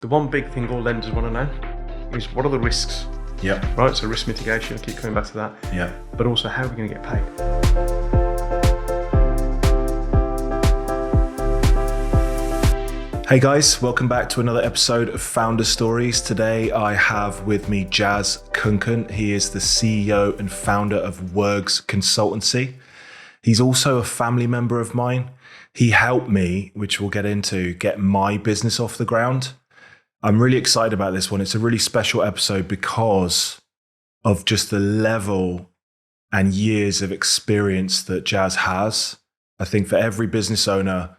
the one big thing all lenders want to know is what are the risks? Yeah. Right, so risk mitigation, I keep coming back to that. Yeah. But also, how are we going to get paid? Hey guys, welcome back to another episode of Founder Stories. Today I have with me Jaz Khunkun. He is the CEO and founder of Wergs Consultancy. He's also a family member of mine. He helped me, which we'll get into, get my business off the ground. I'm really excited about this one. It's a really special episode because of just the level and years of experience that Jaz has. I think for every business owner,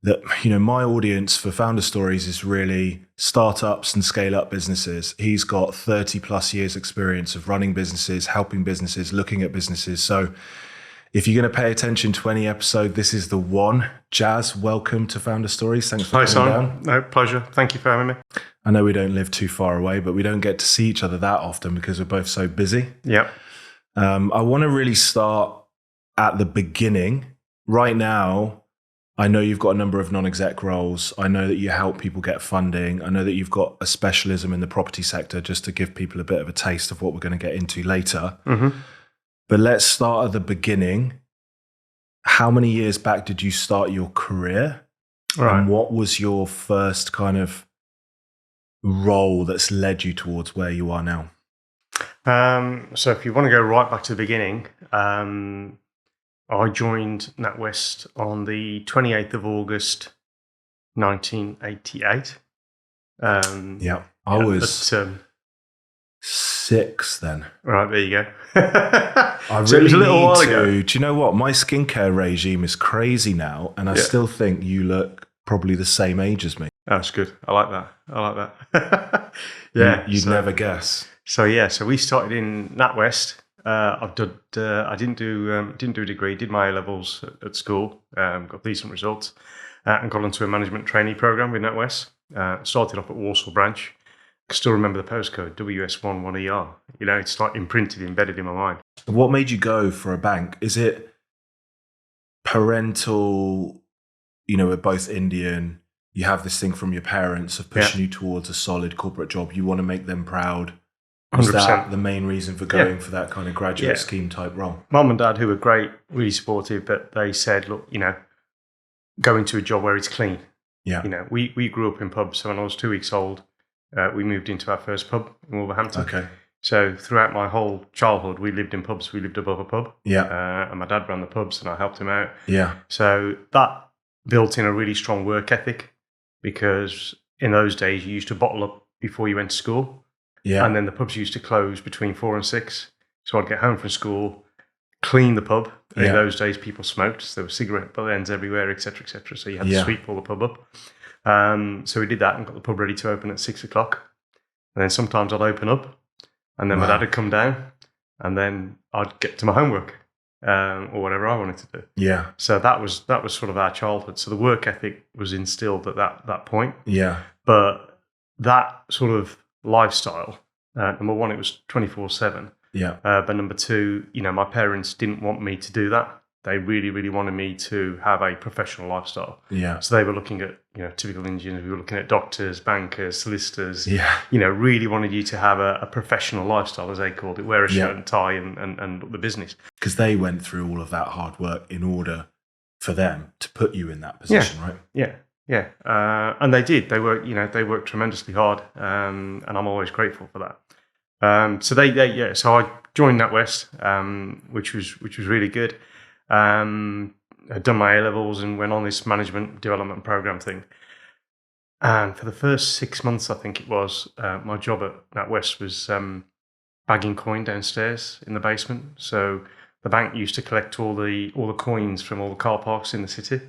that, my audience for Founder Stories is really startups and scale up businesses. He's got 30 plus years experience of running businesses, helping businesses, looking at businesses. So if you're going to pay attention to any episode, this is the one. Jaz, welcome to Founder Stories. Thanks for coming down. No, pleasure. Thank you for having me. I know we don't live too far away, but we don't get to see each other that often because we're both so busy. Yeah. I want to really start at the beginning. Right now, I know you've got a number of non-exec roles. I know that you help people get funding. I know that you've got a specialism in the property sector, just to give people a bit of a taste of what we're going to get into later. Mm-hmm. But let's start at the beginning. How many years back did you start your career? Right. And what was your first kind of role that's led you towards where you are now? So if you want to go right back to the beginning, I joined NatWest on the 28th of August, 1988. I was 6 then. Right, there you go. I So it really was a little while need ago. to. Do you know what? My skincare regime is crazy now, and I still think you look probably the same age as me. That's good. I like that. Yeah. You'd never guess. So we started in NatWest. I didn't do a degree. Did my A levels at school. Got decent results, and got onto a management trainee program with NatWest. Started off at Walsall branch. I still remember the postcode WS1 1ER. It's like imprinted, embedded in my mind. What made you go for a bank? Is it parental? We're both Indian. You have this thing from your parents of pushing you towards a solid corporate job. You want to make them proud. Was 100%. that the main reason for going for that kind of graduate scheme type role? Mum and Dad, who were great, really supportive, but they said, look, go into a job where it's clean. Yeah. We grew up in pubs. So when I was 2 weeks old, we moved into our first pub in Wolverhampton. Okay. So throughout my whole childhood, we lived in pubs. We lived above a pub. Yeah. And my dad ran the pubs and I helped him out. Yeah. So that built in a really strong work ethic, because in those days you used to bottle up before you went to school. Yeah. And then the pubs used to close between 4 and 6. So I'd get home from school, clean the pub. And in those days, people smoked. So there were cigarette butt ends everywhere, etc., etc. So you had to sweep all the pub up. So we did that and got the pub ready to open at 6 o'clock. And then sometimes I'd open up, and then my dad would come down, and then I'd get to my homework or whatever I wanted to do. Yeah. So that was sort of our childhood. So the work ethic was instilled at that point. Yeah. But that sort of lifestyle, number one, it was 24/7. Yeah. But number two, my parents didn't want me to do that. They really, really wanted me to have a professional lifestyle. Yeah. So they were looking at, typical engineers. We were looking at doctors, bankers, solicitors. Yeah. Really wanted you to have a professional lifestyle, as they called it, wear a shirt and tie and the business. Because they went through all of that hard work in order for them to put you in that position, right? Yeah. Yeah, and they did. They worked tremendously hard, and I'm always grateful for that. So So I joined NatWest, which was really good. I'd done my A levels and went on this management development program thing. And for the first 6 months, I think it was, my job at NatWest was bagging coin downstairs in the basement. So the bank used to collect all the coins from all the car parks in the city.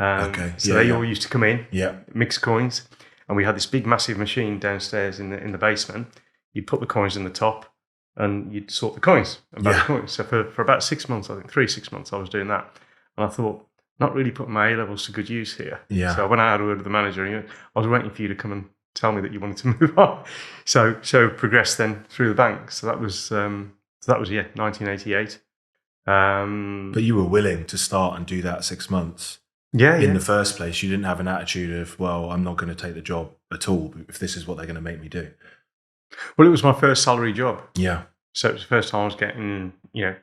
So they all used to come in, mix coins, and we had this big, massive machine downstairs in the basement. You'd put the coins in the top, and you'd sort the coins and bag the coins. So for about 6 months, I think 6 months, I was doing that, and I thought, not really putting my A levels to good use here. Yeah. So when I had a word with the manager, I was waiting for you to come and tell me that you wanted to move on. So progressed then through the bank. So that was 1988. But you were willing to start and do that 6 months. in the first place. You didn't have an attitude of, well, I'm not going to take the job at all if this is what they're going to make me do. Well, it was my first salary job. Yeah. So it was the first time I was getting,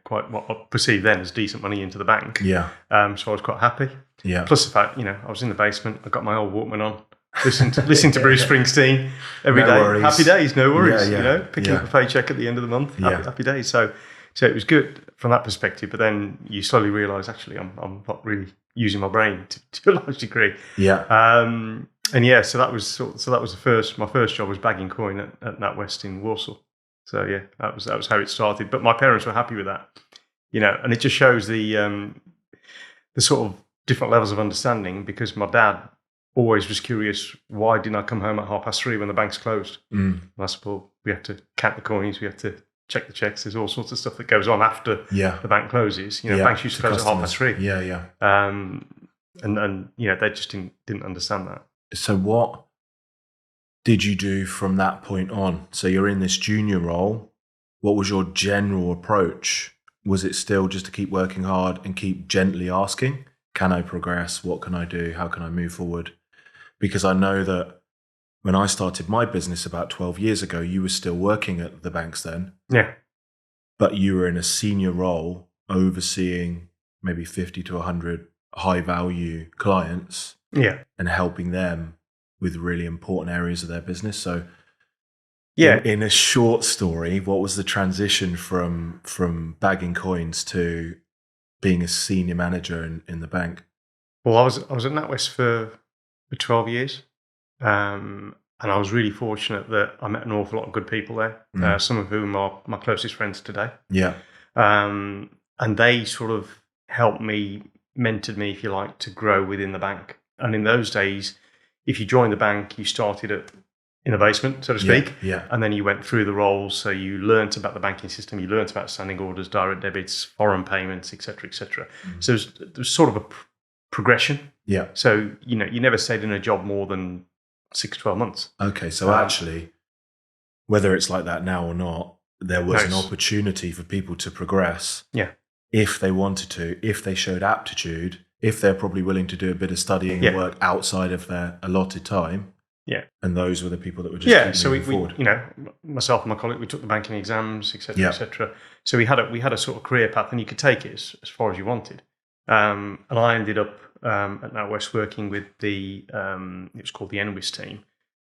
quite what I perceived then as decent money into the bank. Yeah. So I was quite happy. Yeah. Plus the fact, I was in the basement. I got my old Walkman on, listening to Bruce Springsteen every day. Worries. Happy days, no worries. Yeah. Picking up a paycheck at the end of the month. Happy days. So it was good from that perspective. But then you slowly realise, actually, I'm not really using my brain to a large degree. Yeah. So that was my first job was bagging coin at NatWest in Warsaw. So yeah, that was how it started. But my parents were happy with that, and it just shows the sort of different levels of understanding, because my dad always was curious, why didn't I come home at 3:30 when the bank's closed? And I said, well, we have to count the coins, we have to check the checks. There's all sorts of stuff that goes on after the bank closes. Banks used to close at 3:30. Yeah. And they just didn't understand that. So what did you do from that point on? So you're in this junior role. What was your general approach? Was it still just to keep working hard and keep gently asking, can I progress? What can I do? How can I move forward? Because I know that when I started my business about 12 years ago, you were still working at the banks then. Yeah. But you were in a senior role overseeing maybe 50 to 100 high value clients. Yeah. And helping them with really important areas of their business. So in a short story, what was the transition from bagging coins to being a senior manager in the bank? Well, I was at NatWest for 12 years. And I was really fortunate that I met an awful lot of good people there, some of whom are my closest friends today. Yeah. And they sort of helped me, mentored me, if you like, to grow within the bank. And in those days, if you joined the bank, you started in the basement, so to speak. Yeah. And then you went through the roles. So you learnt about the banking system, you learnt about standing orders, direct debits, foreign payments, et cetera, et cetera. So there's sort of a progression. Yeah. So, you never stayed in a job more than 6-12 months. Okay. So actually, whether it's like that now or not, there was an opportunity for people to progress. Yeah. If they wanted to, if they showed aptitude, if they're probably willing to do a bit of studying and work outside of their allotted time. Yeah. And those were the people that were just keep moving forward. Myself and my colleague, we took the banking exams, et cetera, et cetera. So we had a sort of career path, and you could take it as far as you wanted. And I ended up at NatWest working with it was called the NWIS team,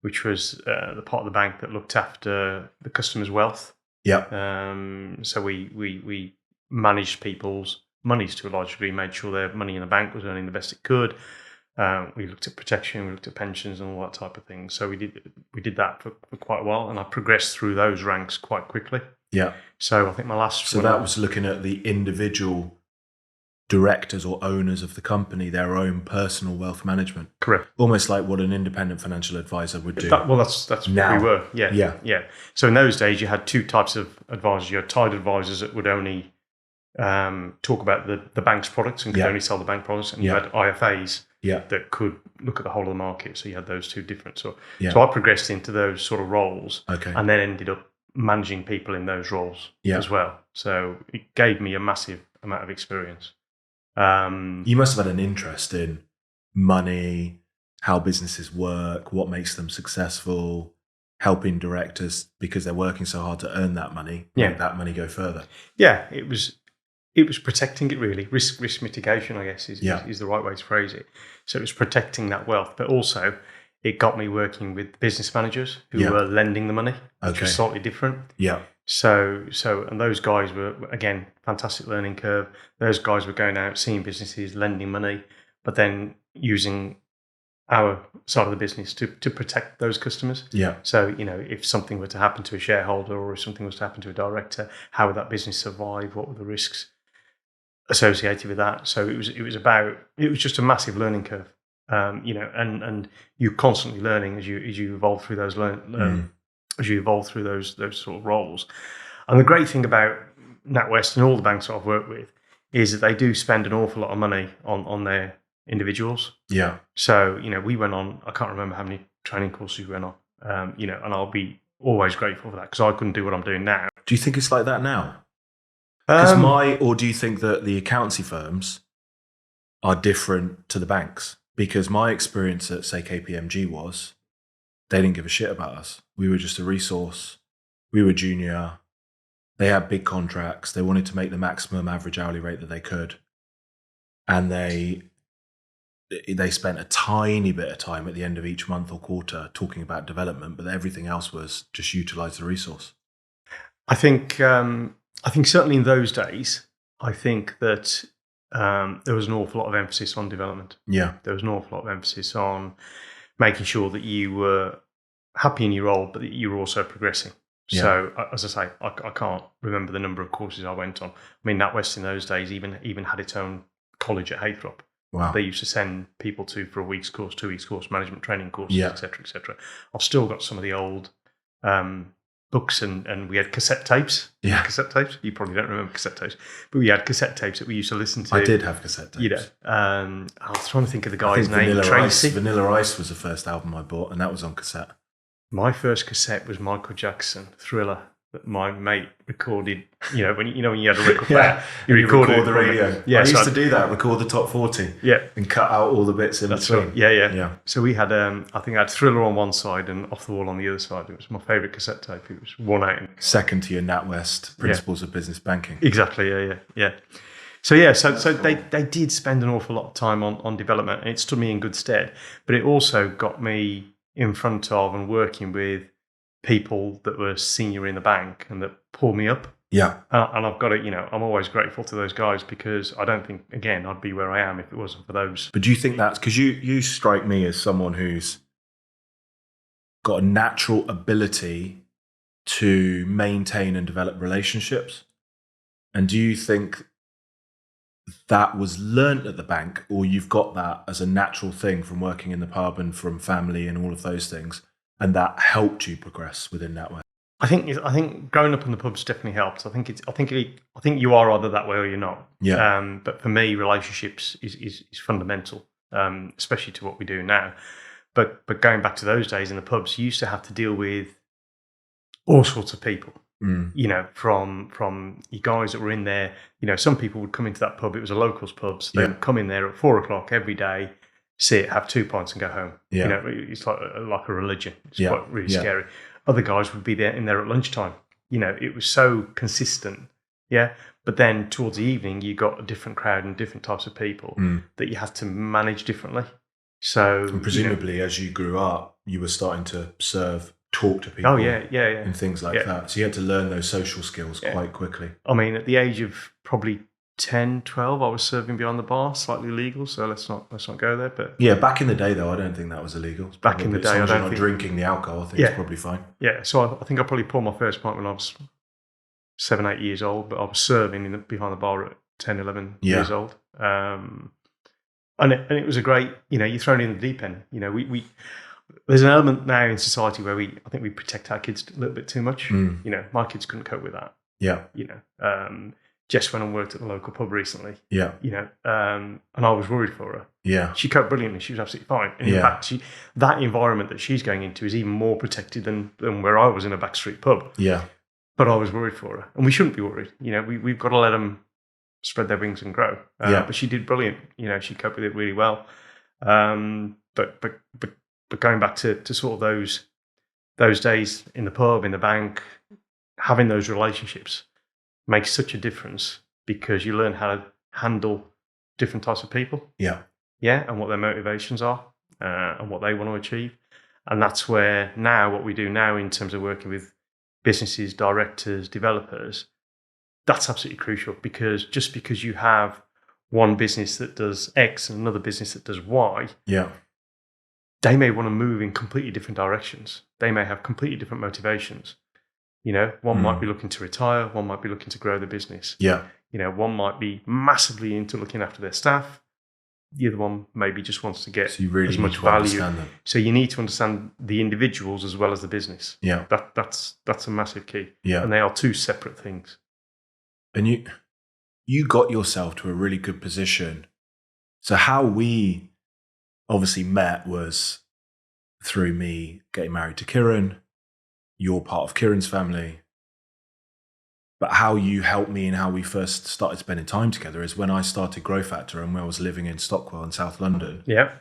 which was the part of the bank that looked after the customer's wealth. Yeah. So we managed people's monies to a large degree, made sure their money in the bank was earning the best it could. We looked at protection, we looked at pensions and all that type of thing. So we did that for quite a while, and I progressed through those ranks quite quickly. Yeah. So I think my last... So that was looking at the individual directors or owners of the company, their own personal wealth management. Correct. Almost like what an independent financial advisor would do. That's now. what we were. Yeah. So in those days, you had two types of advisors. You had tied advisors that would only talk about the bank's products and could only sell the bank products, and you had IFAs that could look at the whole of the market. So you had those two different. So I progressed into those sort of roles, and then ended up managing people in those roles as well. So it gave me a massive amount of experience. You must have had an interest in money, how businesses work, what makes them successful, helping directors because they're working so hard to earn that money, make that money go further. Yeah, it was protecting it, really. Risk mitigation, I guess, is the right way to phrase it. So it was protecting that wealth, but also it got me working with business managers who were lending the money, which was slightly different. Yeah. So and those guys were, again, fantastic learning curve. Those guys were going out, seeing businesses, lending money, but then using our side of the business to protect those customers. Yeah. So, if something were to happen to a shareholder or if something was to happen to a director, how would that business survive? What were the risks associated with that? So it was just a massive learning curve. And you're constantly learning as you evolve through those those sort of roles. And the great thing about NatWest and all the banks that I've worked with is that they do spend an awful lot of money on their individuals. Yeah. So, we went on, I can't remember how many training courses we went on, and I'll be always grateful for that because I couldn't do what I'm doing now. Do you think it's like that now? Or do you think that the accountancy firms are different to the banks, because my experience at, say, KPMG was they didn't give a shit about us. We were just a resource. We were junior. They had big contracts. They wanted to make the maximum average hourly rate that they could. And they spent a tiny bit of time at the end of each month or quarter talking about development, but everything else was just utilize the resource. I think certainly in those days, I think that there was an awful lot of emphasis on development. Yeah. There was an awful lot of emphasis on making sure that you were happy in your role, but that you were also progressing. Yeah. So, as I say, I can't remember the number of courses I went on. I mean, NatWest in those days even had its own college at Haythrop. Wow. They used to send people to for a week's course, 2 weeks course, management training courses, Yeah. etc., etc. I've still got some of the old books, and we had cassette tapes. Yeah. Cassette tapes. You probably don't remember cassette tapes, but we had cassette tapes that we used to listen to. I did have cassette tapes. You know, I was trying to think of the guy's name. Vanilla Ice was the first album I bought, and that was on cassette. My first cassette was Michael Jackson, Thriller, that my mate recorded. You know, when you had a record player, you recorded the radio. Yeah, I used to do that, record the top 40. Yeah, and cut out all the bits in between. Right. Yeah. So we had, I think I had Thriller on one side and Off the Wall on the other side. It was my favourite cassette tape. It was one out. Second to your NatWest Principles of Business Banking. Exactly. Yeah. So they did spend an awful lot of time on development, and it stood me in good stead. But it also got me in front of and working with people that were senior in the bank and that pulled me up. Yeah. And I've got to, I'm always grateful to those guys, because I don't think, again, I'd be where I am if it wasn't for those. But do you think that's because you strike me as someone who's got a natural ability to maintain and develop relationships? And do you think that was learnt at the bank, or you've got that as a natural thing from working in the pub and from family and all of those things, and that helped you progress within NatWest? I think growing up in the pubs definitely helped. I think you are either that way or you're not. Yeah. But for me, relationships is fundamental, especially to what we do now. But going back to those days in the pubs, you used to have to deal with all sorts of people. You know, from you guys that were in there. You know, some people would come into that pub. It was a locals pub. So they would come in there at 4:00 every day, sit, have 2 pints, and go home. Yeah. You know, it's like a religion. It's Yeah. quite really Yeah. scary. Other guys would be in there at lunchtime. You know, it was so consistent. Yeah. But then towards the evening, you got a different crowd and different types of people that you had to manage differently. So, and presumably, as you grew up, you were starting to talk to people. Oh, yeah. And things like that. So you had to learn those social skills quite quickly. I mean, at the age of probably 10, 12, I was serving behind the bar, slightly illegal. So let's not go there. But yeah, back in the day, though, I don't think that was illegal. Back in the day, as long as you're not drinking the alcohol, I think it's probably fine. Yeah, so I think I probably poured my first pint when I was 7, 8 years old, but I was serving behind the bar at 10, 11 years old. And it was a great, you're thrown in the deep end. We there's an element now in society where I think we protect our kids a little bit too much. My kids couldn't cope with that. Yeah. Jess went and worked at the local pub recently. Yeah. And I was worried for her. Yeah. She coped brilliantly. She was absolutely fine. And in fact, that environment that she's going into is even more protected than where I was in a backstreet pub. Yeah. But I was worried for her. And we shouldn't be worried. We've got to let them spread their wings and grow. But she did brilliant. She coped with it really well. But going back to sort of those days in the pub, in the bank, having those relationships makes such a difference, because you learn how to handle different types of people. Yeah. Yeah, and what their motivations are and what they want to achieve. And that's where now, what we do now in terms of working with businesses, directors, developers, that's absolutely crucial, because just because you have one business that does X and another business that does Y, they may want to move in completely different directions. They may have completely different motivations. One might be looking to retire, one might be looking to grow the business. Yeah. One might be massively into looking after their staff. The other one maybe just wants to get as much value. So you need to understand the individuals as well as the business. Yeah. That's a massive key. Yeah. And they are two separate things. And you got yourself to a really good position. So how we obviously met was through me getting married to Kieran. You're part of Kieran's family. But how you helped me and how we first started spending time together is when I started growfactor and when I was living in Stockwell in South London. Yeah.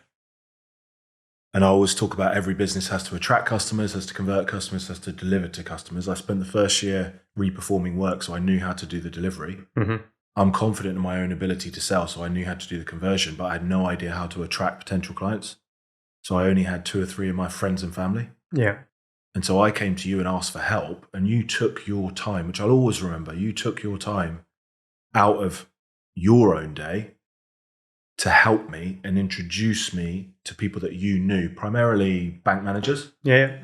And I always talk about every business has to attract customers, has to convert customers, has to deliver to customers. I spent the first year reperforming work, so I knew how to do the delivery. Mm-hmm. I'm confident in my own ability to sell, so I knew how to do the conversion, but I had no idea how to attract potential clients. So I only had 2 or 3 of my friends and family. Yeah. And so I came to you and asked for help, and you took your time, which I'll always remember. You took your time out of your own day to help me and introduce me to people that you knew, primarily bank managers. Yeah.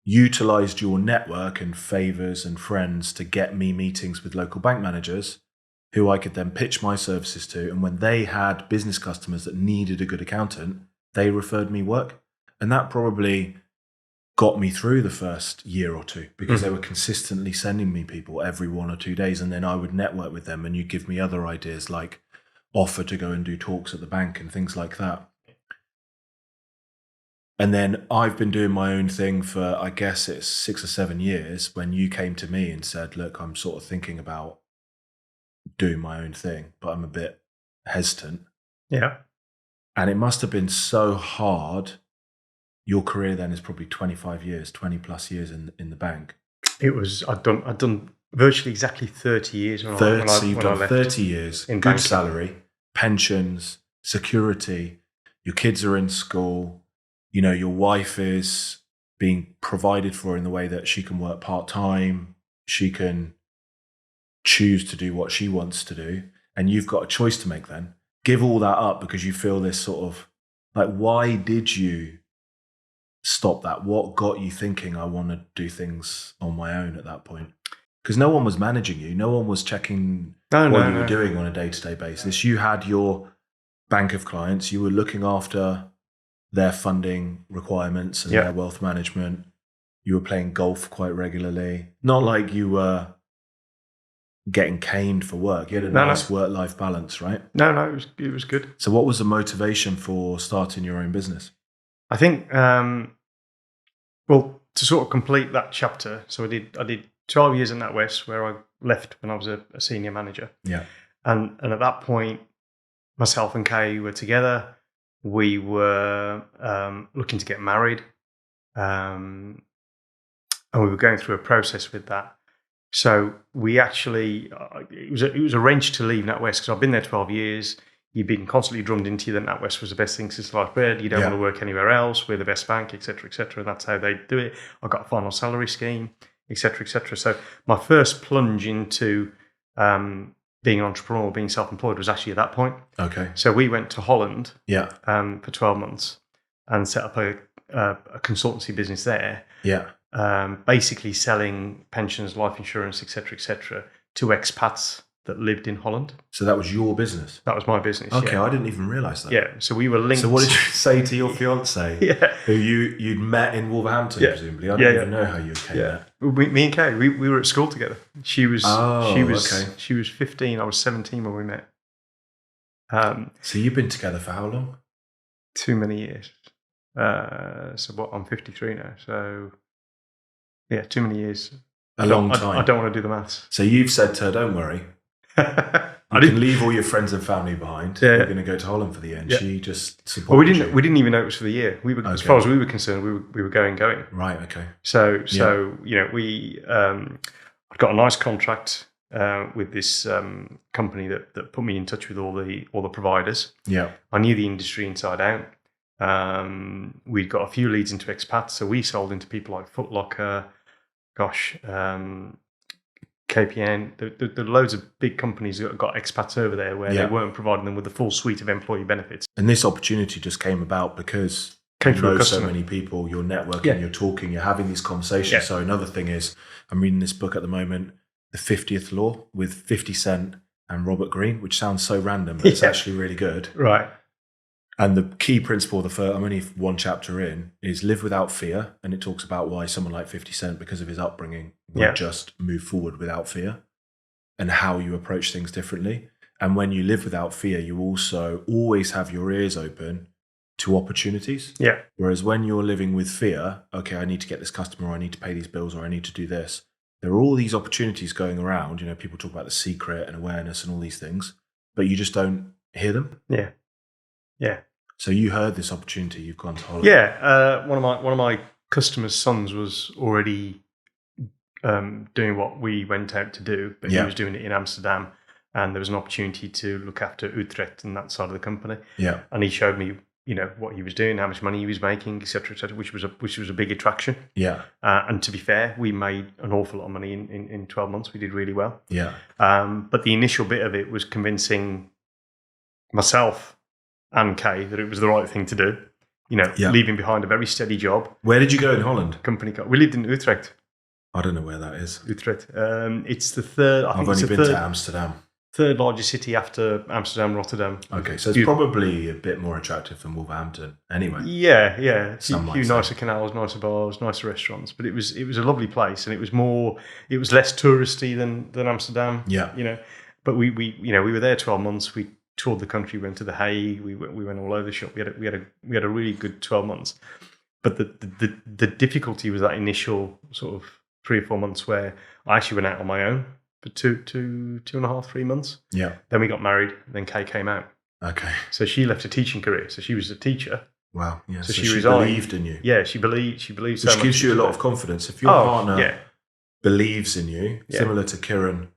Utilized your network and favors and friends to get me meetings with local bank managers who I could then pitch my services to. And when they had business customers that needed a good accountant, they referred me work. And that probably got me through the first year or 2 because they were consistently sending me people every 1 or 2 days. And then I would network with them and you'd give me other ideas like offer to go and do talks at the bank and things like that. And then I've been doing my own thing for, I guess it's 6 or 7 years when you came to me and said, look, I'm sort of thinking about doing my own thing, but I'm a bit hesitant. Yeah. And it must have been so hard. Your career then is probably 25 years, 20 plus years in the bank. It was, I'd done virtually exactly 30 years. When You've done 30 years, good banking. Salary, pensions, security, your kids are in school, you know, your wife is being provided for in the way that she can work part-time, she can choose to do what she wants to do, and you've got a choice to make then. Give all that up because you feel this sort of, like, why did you stop that? What got you thinking I want to do things on my own at that point? Because no one was managing you. No one was checking what you were doing on a day-to-day basis. You had your bank of clients. You were looking after their funding requirements and their wealth management. You were playing golf quite regularly. Not like you were getting caned for work. You had a nice work-life balance, right? No, it was good. So what was the motivation for starting your own business? I think, well, to sort of complete that chapter, so I did 12 years in NatWest where I left when I was a senior manager. Yeah. And at that point, myself and Kay were together. We were looking to get married. And we were going through a process with that. So we actually, it was arranged to leave NatWest because I've been there 12 years. You've been constantly drummed into you that NatWest was the best thing since sliced bread. You don't want to work anywhere else. We're the best bank, et cetera, et cetera. And that's how they do it. I got a final salary scheme, et cetera, et cetera. So my first plunge into being an entrepreneur, being self-employed was actually at that point. Okay. So we went to Holland for 12 months and set up a consultancy business there. Yeah. Basically selling pensions, life insurance, et cetera, to expats that lived in Holland. So that was your business? That was my business. Okay, I didn't even realise that. Yeah, so we were linked. So what did you say to your fiancée? Who you'd met in Wolverhampton, presumably? I don't even know how you came there. Me and Kay, we were at school together. She was okay. She was 15, I was 17 when we met. So you've been together for how long? Too many years. So what? I'm 53 now. So yeah, too many years. A long time. I don't want to do the maths. So you've said to her, don't worry. You can leave all your friends and family behind. Yeah. You're going to go to Holland for the end. Yeah. She just supported we didn't even know it was for the year. We were, as far as we were concerned, we were going. Right. Okay. So you know, we I got a nice contract with this company that put me in touch with all the providers. Yeah. I knew the industry inside out. We'd got a few leads into expats, so we sold into people like Foot Locker, KPN. There are loads of big companies that got expats over there where they weren't providing them with the full suite of employee benefits. And this opportunity just came about because you know so many people, you're networking, you're talking, you're having these conversations. Yeah. So another thing is, I'm reading this book at the moment, The 50th Law, with 50 Cent and Robert Greene, which sounds so random, but it's actually really good. Right. And the key principle, I'm only one chapter in, is live without fear. And it talks about why someone like 50 Cent, because of his upbringing, would just move forward without fear and how you approach things differently. And when you live without fear, you also always have your ears open to opportunities. Yeah. Whereas when you're living with fear, okay, I need to get this customer, or I need to pay these bills, or I need to do this. there are all these opportunities going around. You know, people talk about The Secret and awareness and all these things, but you just don't hear them. Yeah. Yeah. So you heard this opportunity. You've gone to holiday. Yeah. One of my customers' sons was already doing what we went out to do, but he was doing it in Amsterdam, and there was an opportunity to look after Utrecht and that side of the company. Yeah. And he showed me, you know, what he was doing, how much money he was making, et cetera, which was a big attraction. Yeah. And to be fair, we made an awful lot of money in 12 months. We did really well. Yeah. But the initial bit of it was convincing myself and Kay that it was the right thing to do. You know, leaving behind a very steady job. Where did you go in Holland? Company car. We lived in Utrecht. I don't know where that is. Utrecht. It's the third. I've only been to Amsterdam. Third largest city after Amsterdam, Rotterdam. Okay, so it's probably a bit more attractive than Wolverhampton, anyway. Yeah. A few nicer canals, nicer bars, nicer restaurants, but it was a lovely place, and it was less touristy than Amsterdam. Yeah, you know, but we were there 12 months. We toured the country, went to The Hague, we went all over the shop. We had a really good 12 months, but the difficulty was that initial sort of 3 or 4 months where I actually went out on my own for 2.5, 3 months. Yeah. Then we got married. Then Kay came out. Okay. So she left a teaching career. So she was a teacher. Wow. Yeah. So she resigned. Believed in you. Yeah, she believed so much. Which gives you a lot of confidence. If your partner believes in you, similar to Kieran,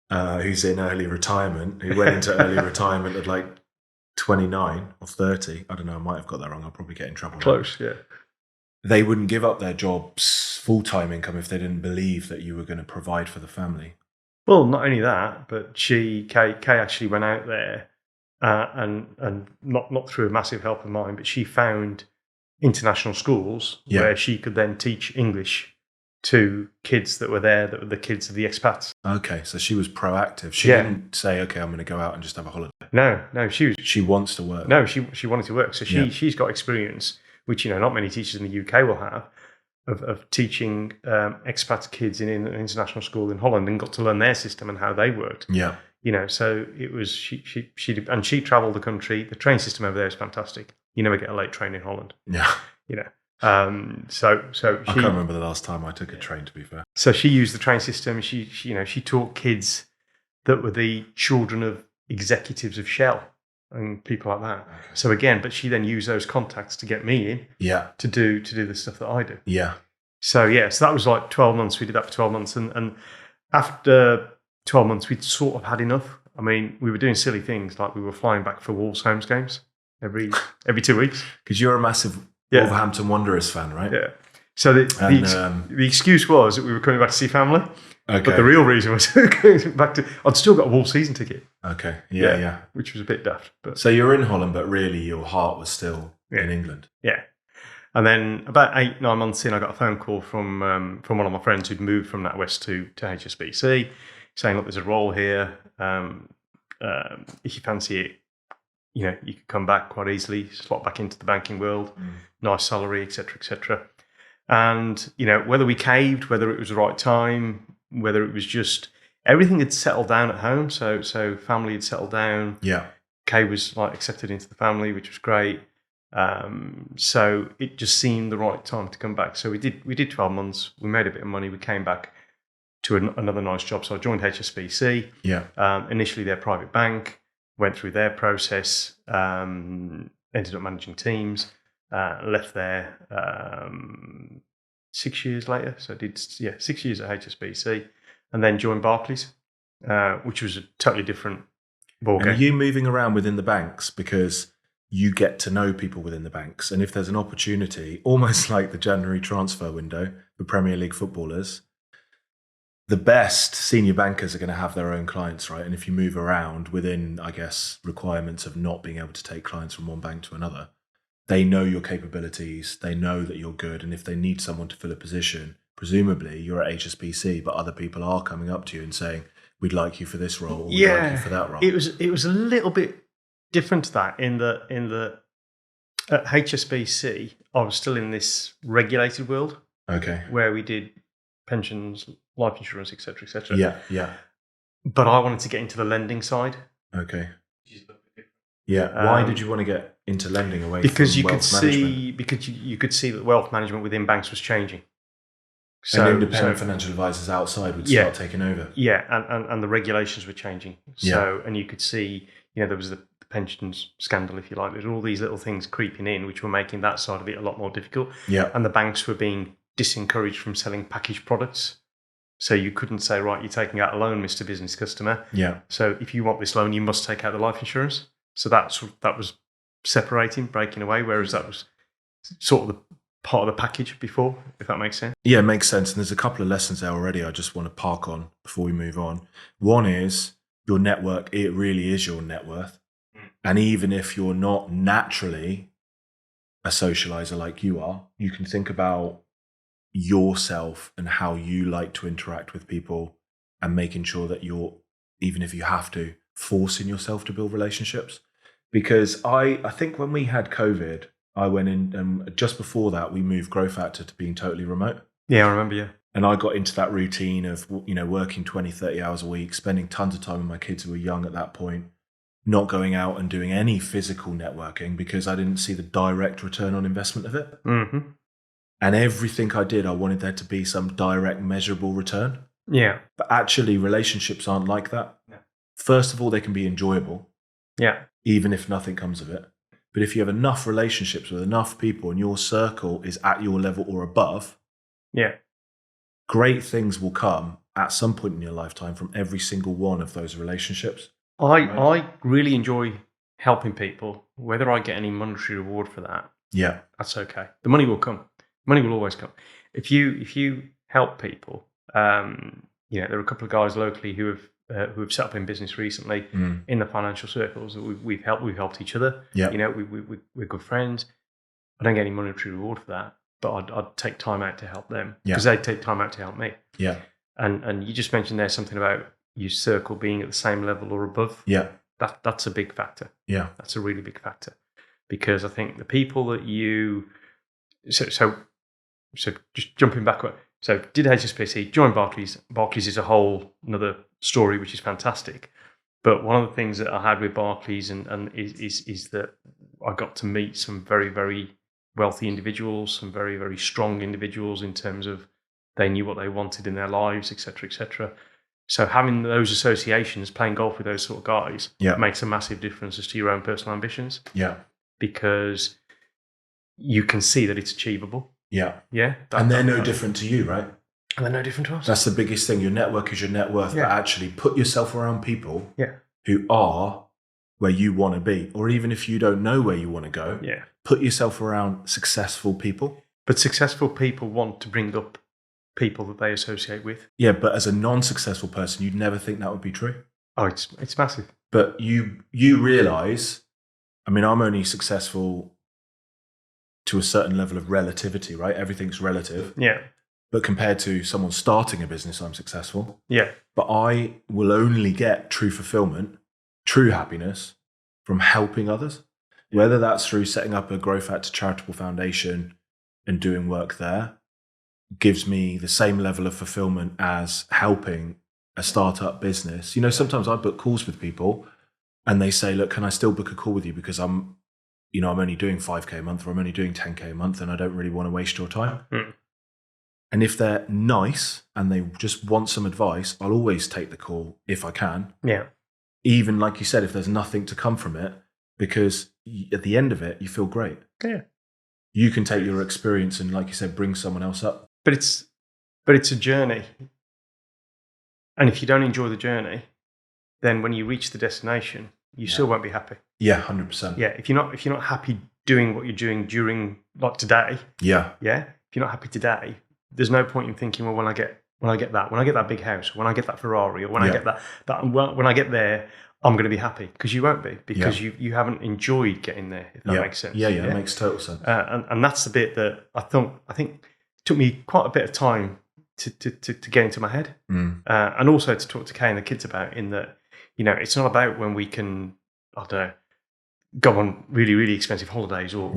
who's in early retirement, who went into early retirement at like 29 or 30. I don't know. I might have got that wrong. I'll probably get in trouble. Close. Yeah. They wouldn't give up their jobs, full-time income, if they didn't believe that you were going to provide for the family. Well, not only that, but Kay actually went out there and not through a massive help of mine, but she found international schools where she could then teach English to kids that were there, that were the kids of the expats. Okay, so she was proactive. She didn't say, okay, I'm going to go out and just have a holiday. No, she wants to work. No, she wanted to work. So she's got experience, which, you know, not many teachers in the UK will have, of teaching expat kids in an international school in Holland, and got to learn their system and how they worked. Yeah. You know, so it was, she travelled the country. The train system over there is fantastic. You never get a late train in Holland. Yeah. You know, so I can't remember the last time I took a train, to be fair. So she used the train system. She taught kids that were the children of executives of Shell and people like that. Okay. So again, but she then used those contacts to get me in. Yeah. To do the stuff that I do. Yeah. So so that was like 12 months. We did that for 12 months, and after 12 months, we'd sort of had enough. I mean, we were doing silly things like we were flying back for Wolves homes games every 2 weeks. Because you're a massive Wolverhampton Wanderers fan, right? Yeah. So the excuse was that we were coming back to see family. Okay. But the real reason was going back to... I'd still got a Wolves season ticket. Okay. Yeah. Which was a bit daft. But so you're in Holland, but really your heart was still in England. Yeah. And then about 8-9 months in, I got a phone call from one of my friends who'd moved from NatWest to HSBC, saying, look, there's a role here. If you fancy it, you know, you could come back quite easily, slot back into the banking world, nice salary, et cetera. And, you know, whether we caved, whether it was the right time, whether it was just everything had settled down at home. So family had settled down. Yeah. Kay was like accepted into the family, which was great. So it just seemed the right time to come back. So we did 12 months. We made a bit of money. We came back to another nice job. So I joined HSBC. Yeah. Initially their private bank, went through their process, ended up managing teams, left there 6 years later. So I did 6 years at HSBC, and then joined Barclays, which was a totally different ballgame. And are you moving around within the banks because you get to know people within the banks? And if there's an opportunity, almost like the January transfer window for Premier League footballers, the best senior bankers are going to have their own clients, right? And if you move around within, I guess, requirements of not being able to take clients from one bank to another, they know your capabilities, they know that you're good, and if they need someone to fill a position, presumably you're at HSBC, but other people are coming up to you and saying, we'd like you for this role, or we'd like you for that role. It was a little bit different to that in the at HSBC, I was still in this regulated world. Okay. Where we did pensions, life insurance, et cetera. Yeah. But I wanted to get into the lending side. Okay. Yeah. Why did you want to get into lending away because from you wealth could management? see because you could see that wealth management within banks was changing. And independent financial advisors outside would start taking over. Yeah, and the regulations were changing. So, and you could see, there was the pensions scandal, if you like. There's all these little things creeping in, which were making that side of it a lot more difficult. Yeah. And the banks were being disencouraged from selling packaged products. So you couldn't say, right, you're taking out a loan, Mr. Business Customer. Yeah. So if you want this loan, you must take out the life insurance. So that was separating, breaking away, whereas that was sort of the part of the package before, if that makes sense. Yeah, it makes sense. And there's a couple of lessons there already I just want to park on before we move on. One is your network, it really is your net worth. And even if you're not naturally a socializer like you are, you can think about yourself and how you like to interact with people and making sure that you're, even if you have to, forcing yourself to build relationships. Because I think when we had COVID, I went in, just before that, we moved growfactor to being totally remote. Yeah, I remember, yeah. And I got into that routine of, working 20, 30 hours a week, spending tons of time with my kids who were young at that point, not going out and doing any physical networking because I didn't see the direct return on investment of it. Mm-hmm. And everything I did, I wanted there to be some direct measurable return. Yeah. But actually, relationships aren't like that. No. First of all, they can be enjoyable. Yeah. Even if nothing comes of it. But if you have enough relationships with enough people and your circle is at your level or above, yeah, great things will come at some point in your lifetime from every single one of those relationships. I really enjoy helping people. Whether I get any monetary reward for that, yeah, that's okay. The money will come. Money will always come. If you help people, there are a couple of guys locally who have set up in business recently in the financial circles that we've helped each other. Yeah, we're good friends. I don't get any monetary reward for that, but I'd take time out to help them because they take time out to help me. Yeah, and you just mentioned there something about your circle being at the same level or above. Yeah, that's a big factor. Yeah, that's a really big factor because I think the people that you so just jumping backward. So did HSBC, joined Barclays. Barclays is a whole another story, which is fantastic. But one of the things that I had with Barclays and is that I got to meet some very, very wealthy individuals, some very, very strong individuals in terms of they knew what they wanted in their lives, etc., etc. So having those associations, playing golf with those sort of guys, makes a massive difference as to your own personal ambitions. Yeah, because you can see that it's achievable. Yeah. Yeah. And they're no different to you, right? And they're no different to us. That's the biggest thing. Your network is your net worth, but actually put yourself around people who are where you want to be. Or even if you don't know where you want to go, put yourself around successful people. But successful people want to bring up people that they associate with. Yeah, but as a non-successful person, you'd never think that would be true. Oh, it's massive. But you realise, I mean, I'm only successful to a certain level of relativity, right? Everything's relative. Yeah. But compared to someone starting a business, I'm successful. Yeah. But I will only get true fulfillment, true happiness from helping others. Whether that's through setting up a growfactor charitable foundation and doing work there, gives me the same level of fulfillment as helping a startup business. You know, sometimes I book calls with people and they say, look, can I still book a call with you because I'm only doing 5K a month or I'm only doing 10K a month and I don't really want to waste your time. And if they're nice and they just want some advice, I'll always take the call if I can. Yeah. Even like you said, if there's nothing to come from it, because at the end of it, you feel great. Yeah. You can take your experience and, like you said, bring someone else up. But it's a journey. And if you don't enjoy the journey, then when you reach the destination, you still won't be happy. Yeah, 100%. Yeah, if you're not happy doing what you're doing during like today. Yeah. Yeah. If you're not happy today, there's no point in thinking, well, when I get that big house, when I get that Ferrari, or when I get when I get there, I'm going to be happy, because you won't be, because you haven't enjoyed getting there. If that makes sense. Yeah, it makes total sense. And that's the bit that I think it took me quite a bit of time to get into my head, and also to talk to Kay and the kids about. In that, it's not about when we can, I don't know, go on really, really expensive holidays or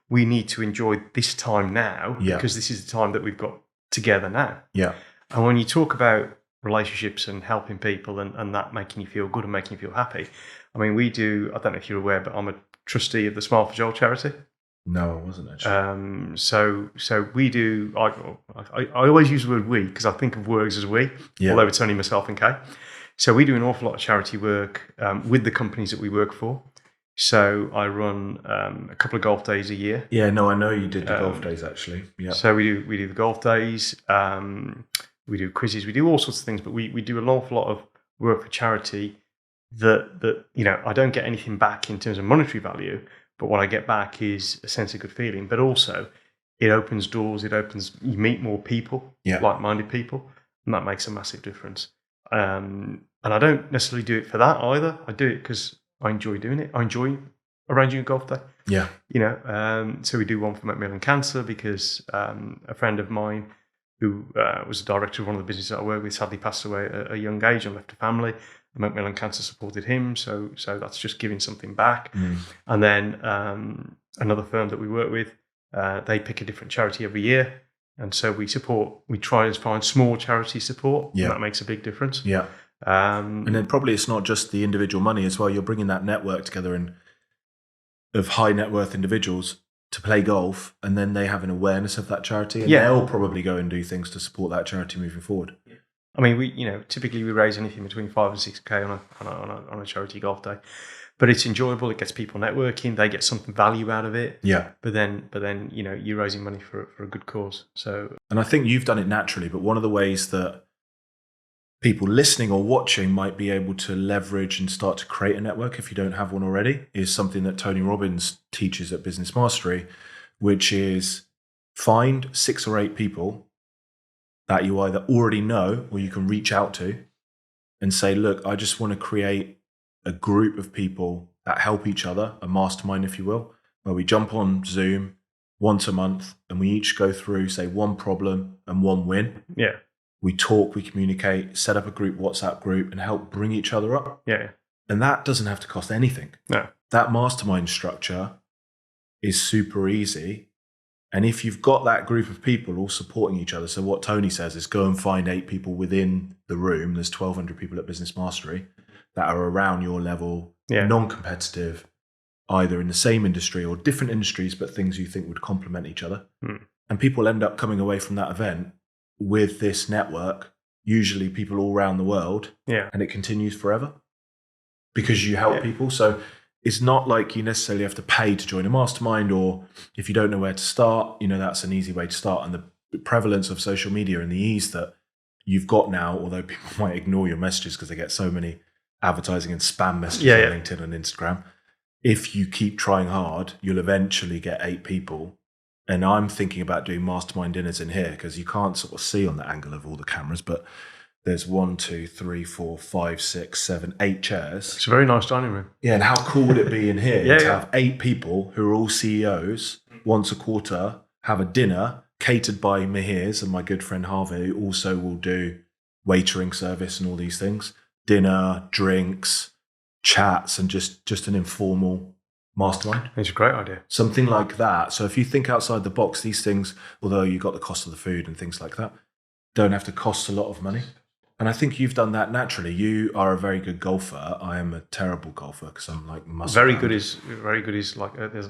we need to enjoy this time now because this is the time that we've got together now. Yeah. And when you talk about relationships and helping people and that making you feel good and making you feel happy, I mean, we do, I don't know if you're aware, but I'm a trustee of the Smile for Joel charity. No, I wasn't actually. So we do. I always use the word we because I think of Worgs as we, although it's only myself and Kay. So we do an awful lot of charity work with the companies that we work for. So I run a couple of golf days a year. Yeah, no, I know you did the golf days actually. Yeah. So we do the golf days. We do quizzes. We do all sorts of things, but we do an awful lot of work for charity that I don't get anything back in terms of monetary value, but what I get back is a sense of good feeling. But also, it opens doors. You meet more people, like-minded people, and that makes a massive difference. And I don't necessarily do it for that either. I do it because I enjoy doing it. I enjoy arranging a golf day. Yeah. So we do one for Macmillan Cancer because a friend of mine who was the director of one of the businesses that I work with sadly passed away at a young age and left a family. Macmillan Cancer supported him, so that's just giving something back. And then another firm that we work with, they pick a different charity every year, and so we try to find small charity support, and that makes a big difference. Yeah. And then probably it's not just the individual money as well. You're bringing that network together of high net worth individuals to play golf, and then they have an awareness of that charity, and they'll probably go and do things to support that charity moving forward. I mean, we typically we raise anything between 5 and 6K on a charity golf day, but it's enjoyable. It gets people networking. They get something value out of it. Yeah. But then you're raising money for a good cause. So, and I think you've done it naturally. But one of the ways that people listening or watching might be able to leverage and start to create a network, if you don't have one already, is something that Tony Robbins teaches at Business Mastery, which is find 6 or 8 people that you either already know or you can reach out to and say, look, I just want to create a group of people that help each other, a mastermind, if you will, where we jump on Zoom once a month and we each go through, say, one problem and one win. Yeah. We talk, we communicate, set up a group, WhatsApp group, and help bring each other up. Yeah. And that doesn't have to cost anything. No. That mastermind structure is super easy. And if you've got that group of people all supporting each other, so what Tony says is go and find 8 people within the room. There's 1,200 people at Business Mastery that are around your level, non-competitive, either in the same industry or different industries, but things you think would complement each other. And people end up coming away from that event with this network, usually people all around the world, and it continues forever because you help people. So it's not like you necessarily have to pay to join a mastermind, or if you don't know where to start, that's an easy way to start. And the prevalence of social media and the ease that you've got now, although people might ignore your messages because they get so many advertising and spam messages on LinkedIn and Instagram. If you keep trying hard, you'll eventually get 8 people. And I'm thinking about doing mastermind dinners in here because you can't sort of see on the angle of all the cameras, but there's 1, 2, 3, 4, 5, 6, 7, 8 chairs. It's a very nice dining room. Yeah, and how cool would it be in here to have 8 people who are all CEOs once a quarter, have a dinner catered by Mihirs and my good friend Harvey, who also will do waitering service and all these things, dinner, drinks, chats, and just an informal mastermind. It's a great idea. Something like that. So if you think outside the box, these things, although you've got the cost of the food and things like that, don't have to cost a lot of money. And I think you've done that naturally. You are a very good golfer. I am a terrible golfer because I'm like muscle. Very good is like there's a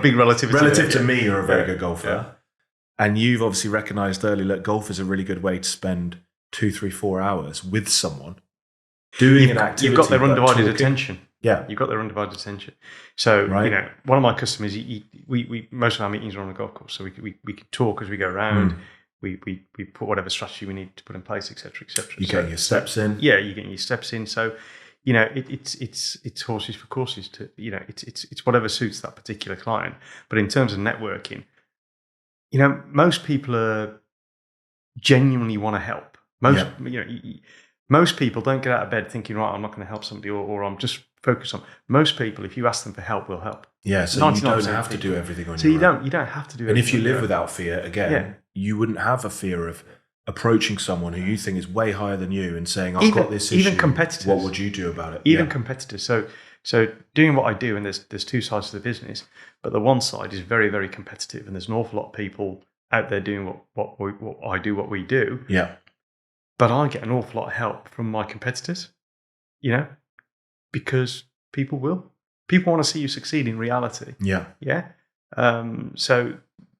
big relativity. Relative to me, you're a very good golfer. Yeah. And you've obviously recognised early that golf is a really good way to spend 2, 3, 4 hours with someone doing an activity. You've got their undivided attention. Yeah, you've got their undivided attention. So one of my customers, we most of our meetings are on a golf course, so we can talk as we go around. We put whatever strategy we need to put in place, etc., etc. You're getting your steps in. Yeah, you're getting your steps in. So, it's horses for courses. It's whatever suits that particular client. But in terms of networking, most people are genuinely want to help. Most people don't get out of bed thinking, right, I'm not going to help somebody, or I'm just focused on. Most people, if you ask them for help, will help. Yeah, so you don't have to do everything on your own. You don't have to do. And if you live without fear, again, you wouldn't have a fear of approaching someone who you think is way higher than you and saying, I've got this issue. Even competitors. What would you do about it? Even competitors. So doing what I do, and there's 2 sides to the business, but the one side is very, very competitive, and there's an awful lot of people out there doing what I do, what we do. Yeah. But I get an awful lot of help from my competitors, because people want to see you succeed in reality. Yeah. Yeah. So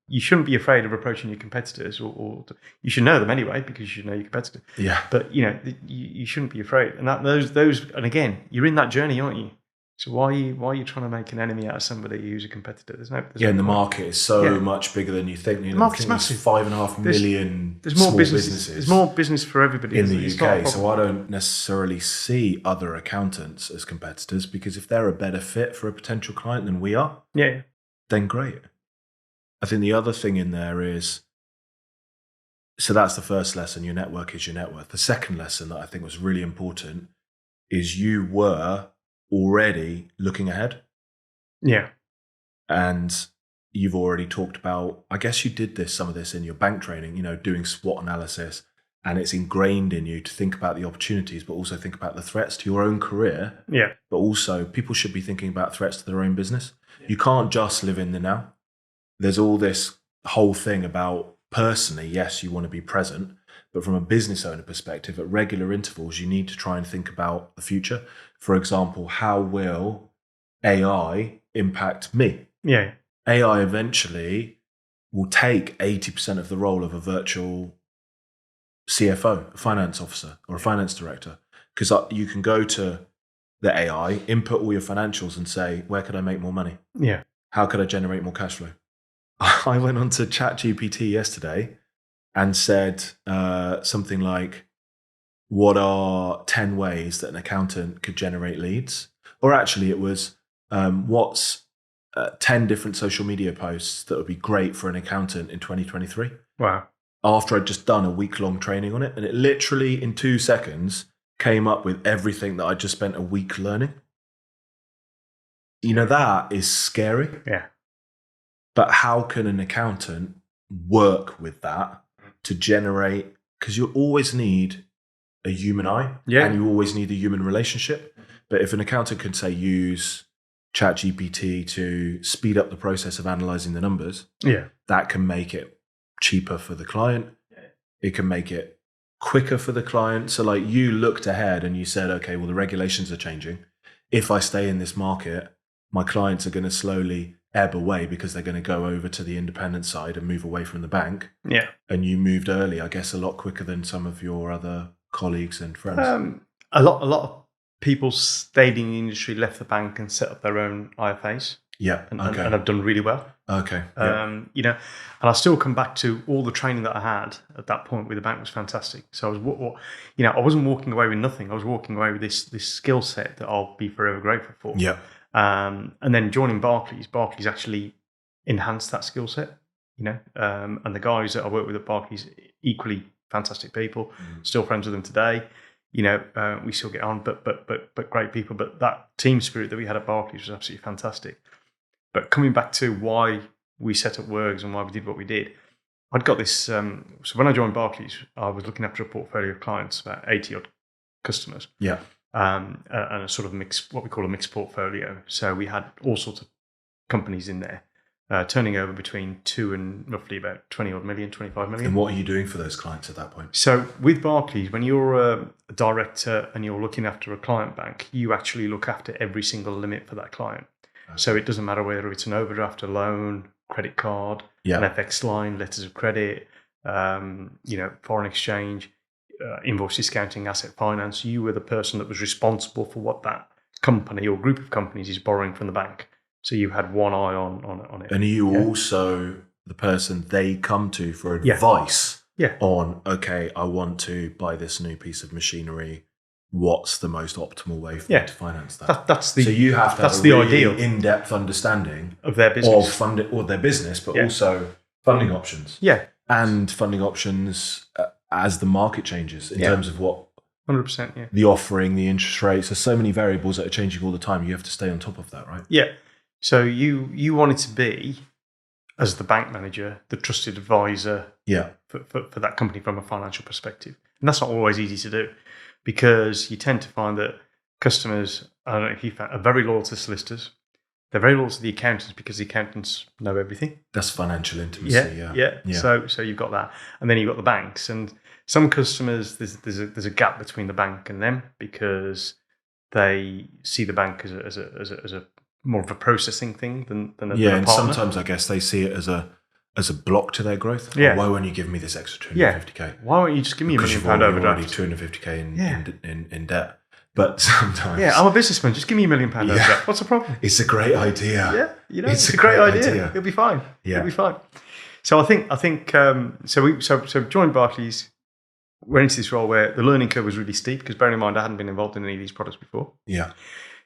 you shouldn't be afraid of approaching your competitors, or you should know them anyway because you should know your competitor. Yeah. But you shouldn't be afraid. And and again, you're in that journey, aren't you? So why are you trying to make an enemy out of somebody who's a competitor? There's no and the point. market is so much bigger than you think. The market's massive. 5.5 million there's more small businesses. There's more business for everybody in the UK. So I don't necessarily see other accountants as competitors, because if they're a better fit for a potential client than we are, then great. I think the other thing in there is, so that's the first lesson, your network is your net worth. The second lesson that I think was really important is you were already looking ahead. Yeah. And you've already talked about, I guess you did some of this in your bank training, doing SWOT analysis, and it's ingrained in you to think about the opportunities, but also think about the threats to your own career. Yeah. But also people should be thinking about threats to their own business. You can't just live in the now. There's all this whole thing about, personally, yes, you want to be present, but from a business owner perspective, at regular intervals, you need to try and think about the future. For example, how will AI impact me? Yeah. AI eventually will take 80% of the role of a virtual CFO, a finance officer, or a finance director, because you can go to the AI, input all your financials and say, where could I make more money? Yeah. How could I generate more cash flow? I went on to ChatGPT yesterday and said something like, what are 10 ways that an accountant could generate leads? Or actually it was, what's 10 different social media posts that would be great for an accountant in 2023? Wow. After I'd just done a week-long training on it. And it literally, in 2 seconds, came up with everything that I just spent a week learning. That is scary. Yeah. But how can an accountant work with that to generate, because you always need a human eye, and you always need a human relationship. But if an accountant can, say, use ChatGPT to speed up the process of analyzing the numbers, that can make it cheaper for the client. It can make it quicker for the client. So like, you looked ahead and you said, okay, well, the regulations are changing. If I stay in this market, my clients are going to slowly ebb away because they're going to go over to the independent side and move away from the bank. Yeah. And you moved early, I guess, a lot quicker than some of your other colleagues and friends. A lot of people stayed in the industry, left the bank and set up their own IFAs. Yeah. And have done really well. Okay. And I still come back to all the training that I had at that point with the bank was fantastic. So I wasn't walking away with nothing. I was walking away with this skill set that I'll be forever grateful for. Yeah. And then joining Barclays actually enhanced that skill set, and the guys that I work with at Barclays, equally fantastic people, still friends with them today. We still get on, but great people. But that team spirit that we had at Barclays was absolutely fantastic. But coming back to why we set up Worgs and why we did what we did, I'd got this. So when I joined Barclays, I was looking after a portfolio of clients, about 80 odd customers. Yeah. And a sort of what we call a mixed portfolio. So we had all sorts of companies in there, turning over between 2 and roughly about 20 odd million, 25 million. And what are you doing for those clients at that point? So with Barclays, when you're a director and you're looking after a client bank, you actually look after every single limit for that client. Okay. So it doesn't matter whether it's an overdraft, a loan, credit card, an FX line, letters of credit, foreign exchange, invoice discounting, asset finance. You were the person that was responsible for what that company or group of companies is borrowing from the bank. So you had one eye on it. And are you also the person they come to for advice on, okay, I want to buy this new piece of machinery. What's the most optimal way for me to finance that? So you have to have a really ideal in-depth understanding of their business, but also funding options. Yeah. And funding options as the market changes in terms of what 100%, the offering, the interest rates. There's so many variables that are changing all the time. You have to stay on top of that, right? Yeah. So you wanted to be, as the bank manager, the trusted advisor for that company from a financial perspective. And that's not always easy to do, because you tend to find that customers, I don't know if you found, are very loyal to solicitors. They're very loyal to the accountants because the accountants know everything. That's financial intimacy. Yeah. So you've got that, and then you've got the banks. And some customers, there's a gap between the bank and them because they see the bank as a more of a processing thing than a and partner. sometimes I guess they see it as a block to their growth. Yeah. Why won't you give me this extra 250k? Why won't you just give me Because £1 million you're already overdraft? 250k in debt. But sometimes, I'm a businessman. Just give me £1 million overdraft. What's the problem? It's a great idea. Yeah, it's a great idea. It'll be fine. Yeah. It'll be fine. So I think so joined Barclays, went into this role where the learning curve was really steep because bearing in mind I hadn't been involved in any of these products before. Yeah.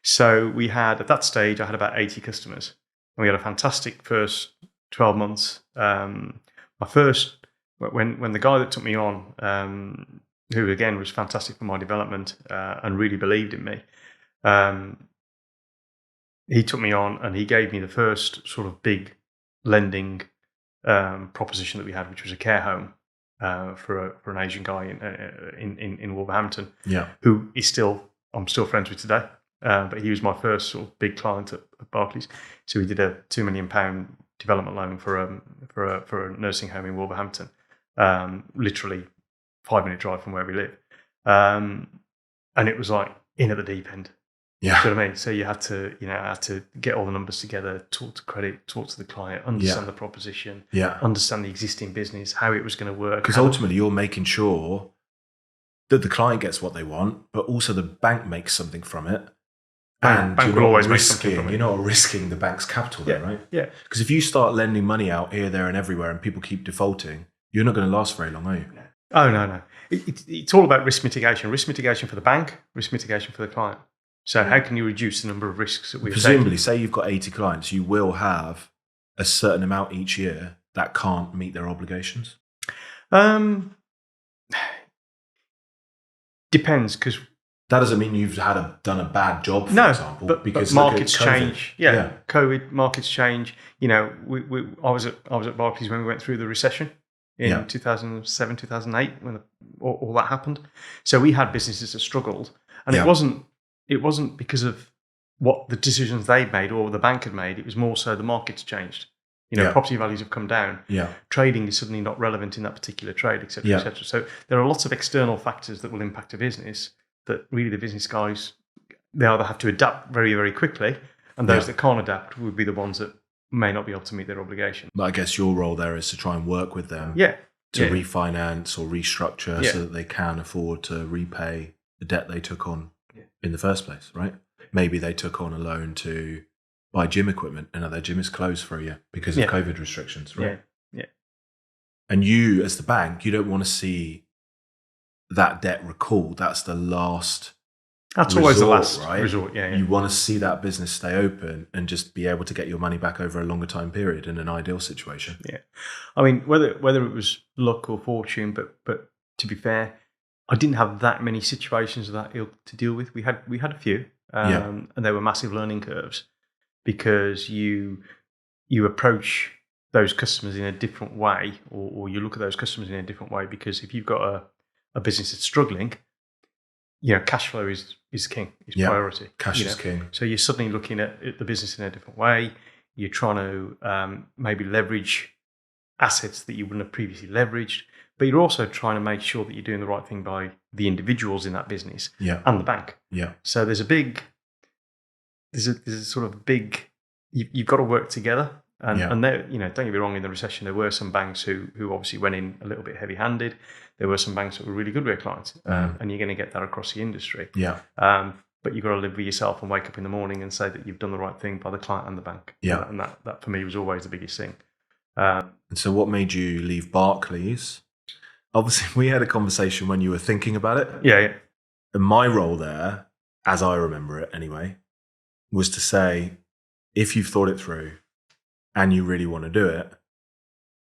So we had, at that stage, I had about 80 customers. And we had a fantastic first 12 months. My first, when the guy that took me on, who again was fantastic for my development and really believed in me, he took me on and he gave me the first sort of big lending proposition that we had, which was a care home for an Asian guy in Wolverhampton, who I'm still friends with today. But he was my first sort of big client at Barclays. So we did a £2 million development loan for a nursing home in Wolverhampton, literally 5-minute drive from where we live. And it was like in at the deep end. Yeah. Do you know what I mean? So you had to get all the numbers together, talk to credit, talk to the client, understand the proposition, understand the existing business, how it was going to work. Because ultimately you're making sure that the client gets what they want, but also the bank makes something from it. And bank will always make something from it. You're not risking the bank's capital there, right? Yeah. Because if you start lending money out here, there and everywhere and people keep defaulting, you're not going to last very long, are you? Oh, no. It's all about risk mitigation. Risk mitigation for the bank, risk mitigation for the client. So how can you reduce the number of risks that we've Presumably, taken? say you've got 80 clients, you will have a certain amount each year that can't meet their obligations? Depends, because... That doesn't mean you've done a bad job, for example. Because markets change. Yeah, COVID, markets change. I was at Barclays when we went through the recession in 2007, 2008, when all that happened. So we had businesses that struggled, and it wasn't because of what the decisions they'd made or the bank had made. It was more so the markets changed. Property values have come down. Yeah. Trading is suddenly not relevant in that particular trade, et cetera, et cetera. So there are lots of external factors that will impact a business that really the business guys, they either have to adapt very, very quickly, and those that can't adapt would be the ones that may not be able to meet their obligation. But I guess your role there is to try and work with them to refinance or restructure so that they can afford to repay the debt they took on in the first place, right? Maybe they took on a loan to buy gym equipment and now their gym is closed for a year because of COVID restrictions, right? Yeah. And you, as the bank, you don't want to see that debt recalled. That's the last That's resort, always the last right? resort, yeah. You want to see that business stay open and just be able to get your money back over a longer time period in an ideal situation. Yeah. I mean, whether it was luck or fortune, but to be fair, I didn't have that many situations of that ilk to deal with. We had a few, and they were massive learning curves because you approach those customers in a different way, or you look at those customers in a different way, because if you've got a business that's struggling, cash flow is king, is priority. Cash is king. So you're suddenly looking at the business in a different way. You're trying to maybe leverage assets that you wouldn't have previously leveraged, but you're also trying to make sure that you're doing the right thing by the individuals in that business and the bank. Yeah. So there's a sort of big, you've got to work together. And there, don't get me wrong, in the recession, there were some banks who obviously went in a little bit heavy-handed. There were some banks that were really good with their clients, and you're going to get that across the industry. Yeah. But you've got to live with yourself and wake up in the morning and say that you've done the right thing by the client and the bank. Yeah. And that for me was always the biggest thing. And so what made you leave Barclays? Obviously, we had a conversation when you were thinking about it. Yeah. And my role there, as I remember it anyway, was to say, if you've thought it through, and you really want to do it,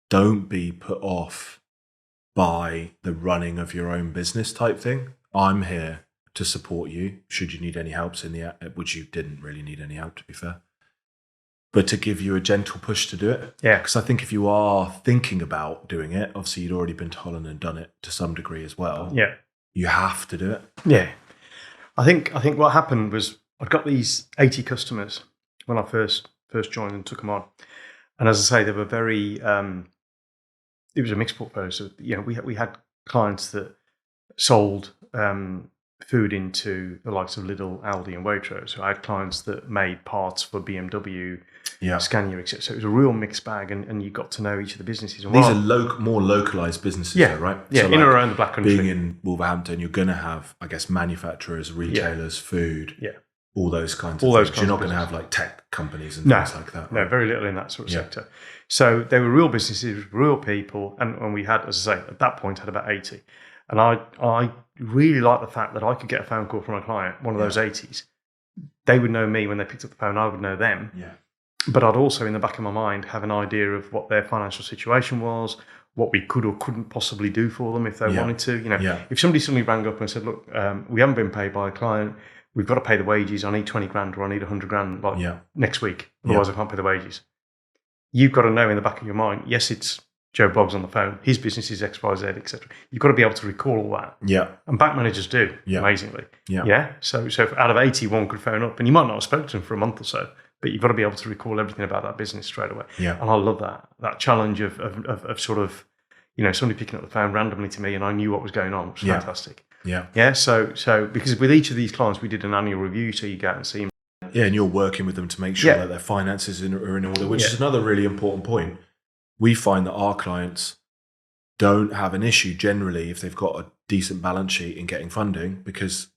don't be put off by the running of your own business type thing. I'm here to support you should you need any help which you didn't really need any help, to be fair, but to give you a gentle push to do it. Yeah. Because I think if you are thinking about doing it, obviously you'd already been to Holland and done it to some degree as well. Yeah. You have to do it. Yeah. I think what happened was I'd got these 80 customers when I first joined and took them on. And as I say, they were very, it was a mixed portfolio. So, we had clients that sold food into the likes of Lidl, Aldi, and Waitrose. So I had clients that made parts for BMW, Scania, etc. So it was a real mixed bag, and you got to know each of the businesses. And these are more localized businesses, though, right? Yeah, so in and around the Black Country. Being in Wolverhampton, you're going to have, I guess, manufacturers, retailers, food, all those kinds of things. You're not going to have like tech companies and things like that. Right? No, very little in that sort of sector. So they were real businesses, real people, and we had, as I say, at that point, had about 80. And I really liked the fact that I could get a phone call from a client, one of those 80s. They would know me when they picked up the phone. I would know them. Yeah. But I'd also, in the back of my mind, have an idea of what their financial situation was, what we could or couldn't possibly do for them if they wanted to. You know, if somebody suddenly rang up and said, "Look, we haven't been paid by a client. We've got to pay the wages. I need 20 grand or I need 100 grand next week. Otherwise, I can't pay the wages." You've got to know in the back of your mind, yes, it's Joe Bloggs on the phone. His business is X, Y, Z, etc. You've got to be able to recall all that. Yeah. And bank managers do, amazingly. Yeah. So out of 80, one could phone up, and you might not have spoken to them for a month or so, but you've got to be able to recall everything about that business straight away. Yeah. And I love that challenge of sort of, somebody picking up the phone randomly to me, and I knew what was going on. It was fantastic. Yeah. Yeah. So because with each of these clients, we did an annual review, so you go out and see them. Yeah, and you're working with them to make sure that their finances are in order, which is another really important point. We find that our clients don't have an issue generally if they've got a decent balance sheet in getting funding, because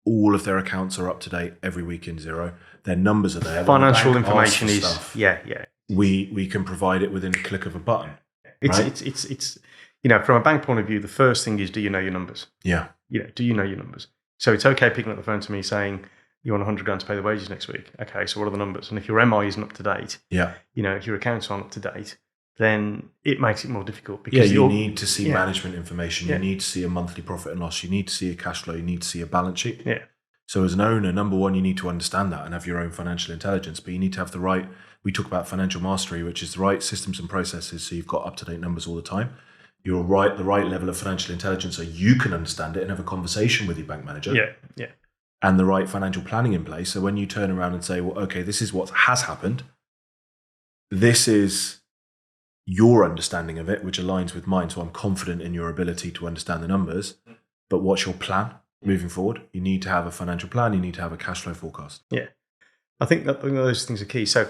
all of their accounts are up to date every week in Xero. Their numbers are there. Financial information is We can provide it within a click of a button. It's from a bank point of view, the first thing is, do you know your numbers? Yeah. Do you know your numbers? So it's okay picking up the phone to me saying, you want 100 grand to pay the wages next week. Okay, so what are the numbers? And if your MI isn't up to date, if your accounts aren't up to date, then it makes it more difficult. Because you need to see management information. You need to see a monthly profit and loss. You need to see a cash flow. You need to see a balance sheet. Yeah. So as an owner, number one, you need to understand that and have your own financial intelligence. But you need to have the right, we talk about financial mastery, which is the right systems and processes, so you've got up-to-date numbers all the time. You're the right level of financial intelligence so you can understand it and have a conversation with your bank manager. Yeah. And the right financial planning in place. So when you turn around and say, well, okay, this is what has happened. This is your understanding of it, which aligns with mine. So I'm confident in your ability to understand the numbers. But what's your plan moving forward? You need to have a financial plan. You need to have a cash flow forecast. Yeah. I think that those things are key. So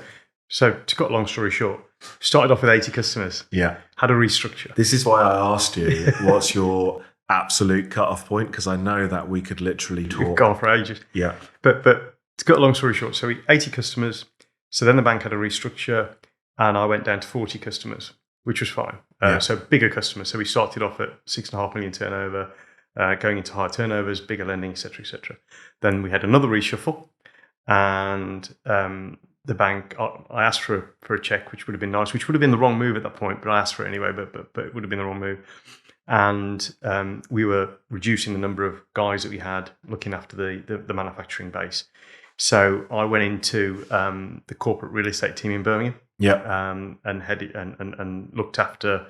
to cut a long story short, started off with 80 customers. Yeah. Had a restructure. This is why I asked you, what's your absolute cut-off point? Because I know that we could literally talk. We've gone for ages. Yeah. But to cut a long story short, so 80 customers. So then the bank had a restructure and I went down to 40 customers, which was fine. So bigger customers. So we started off at 6.5 million turnover, going into higher turnovers, bigger lending, et cetera, et cetera. Then we had another reshuffle and the bank, I asked for a check, which would have been nice, which would have been the wrong move at that point, but I asked for it anyway, but it would have been the wrong move. And we were reducing the number of guys that we had looking after the manufacturing base. So I went into the corporate real estate team in Birmingham, and headed and looked after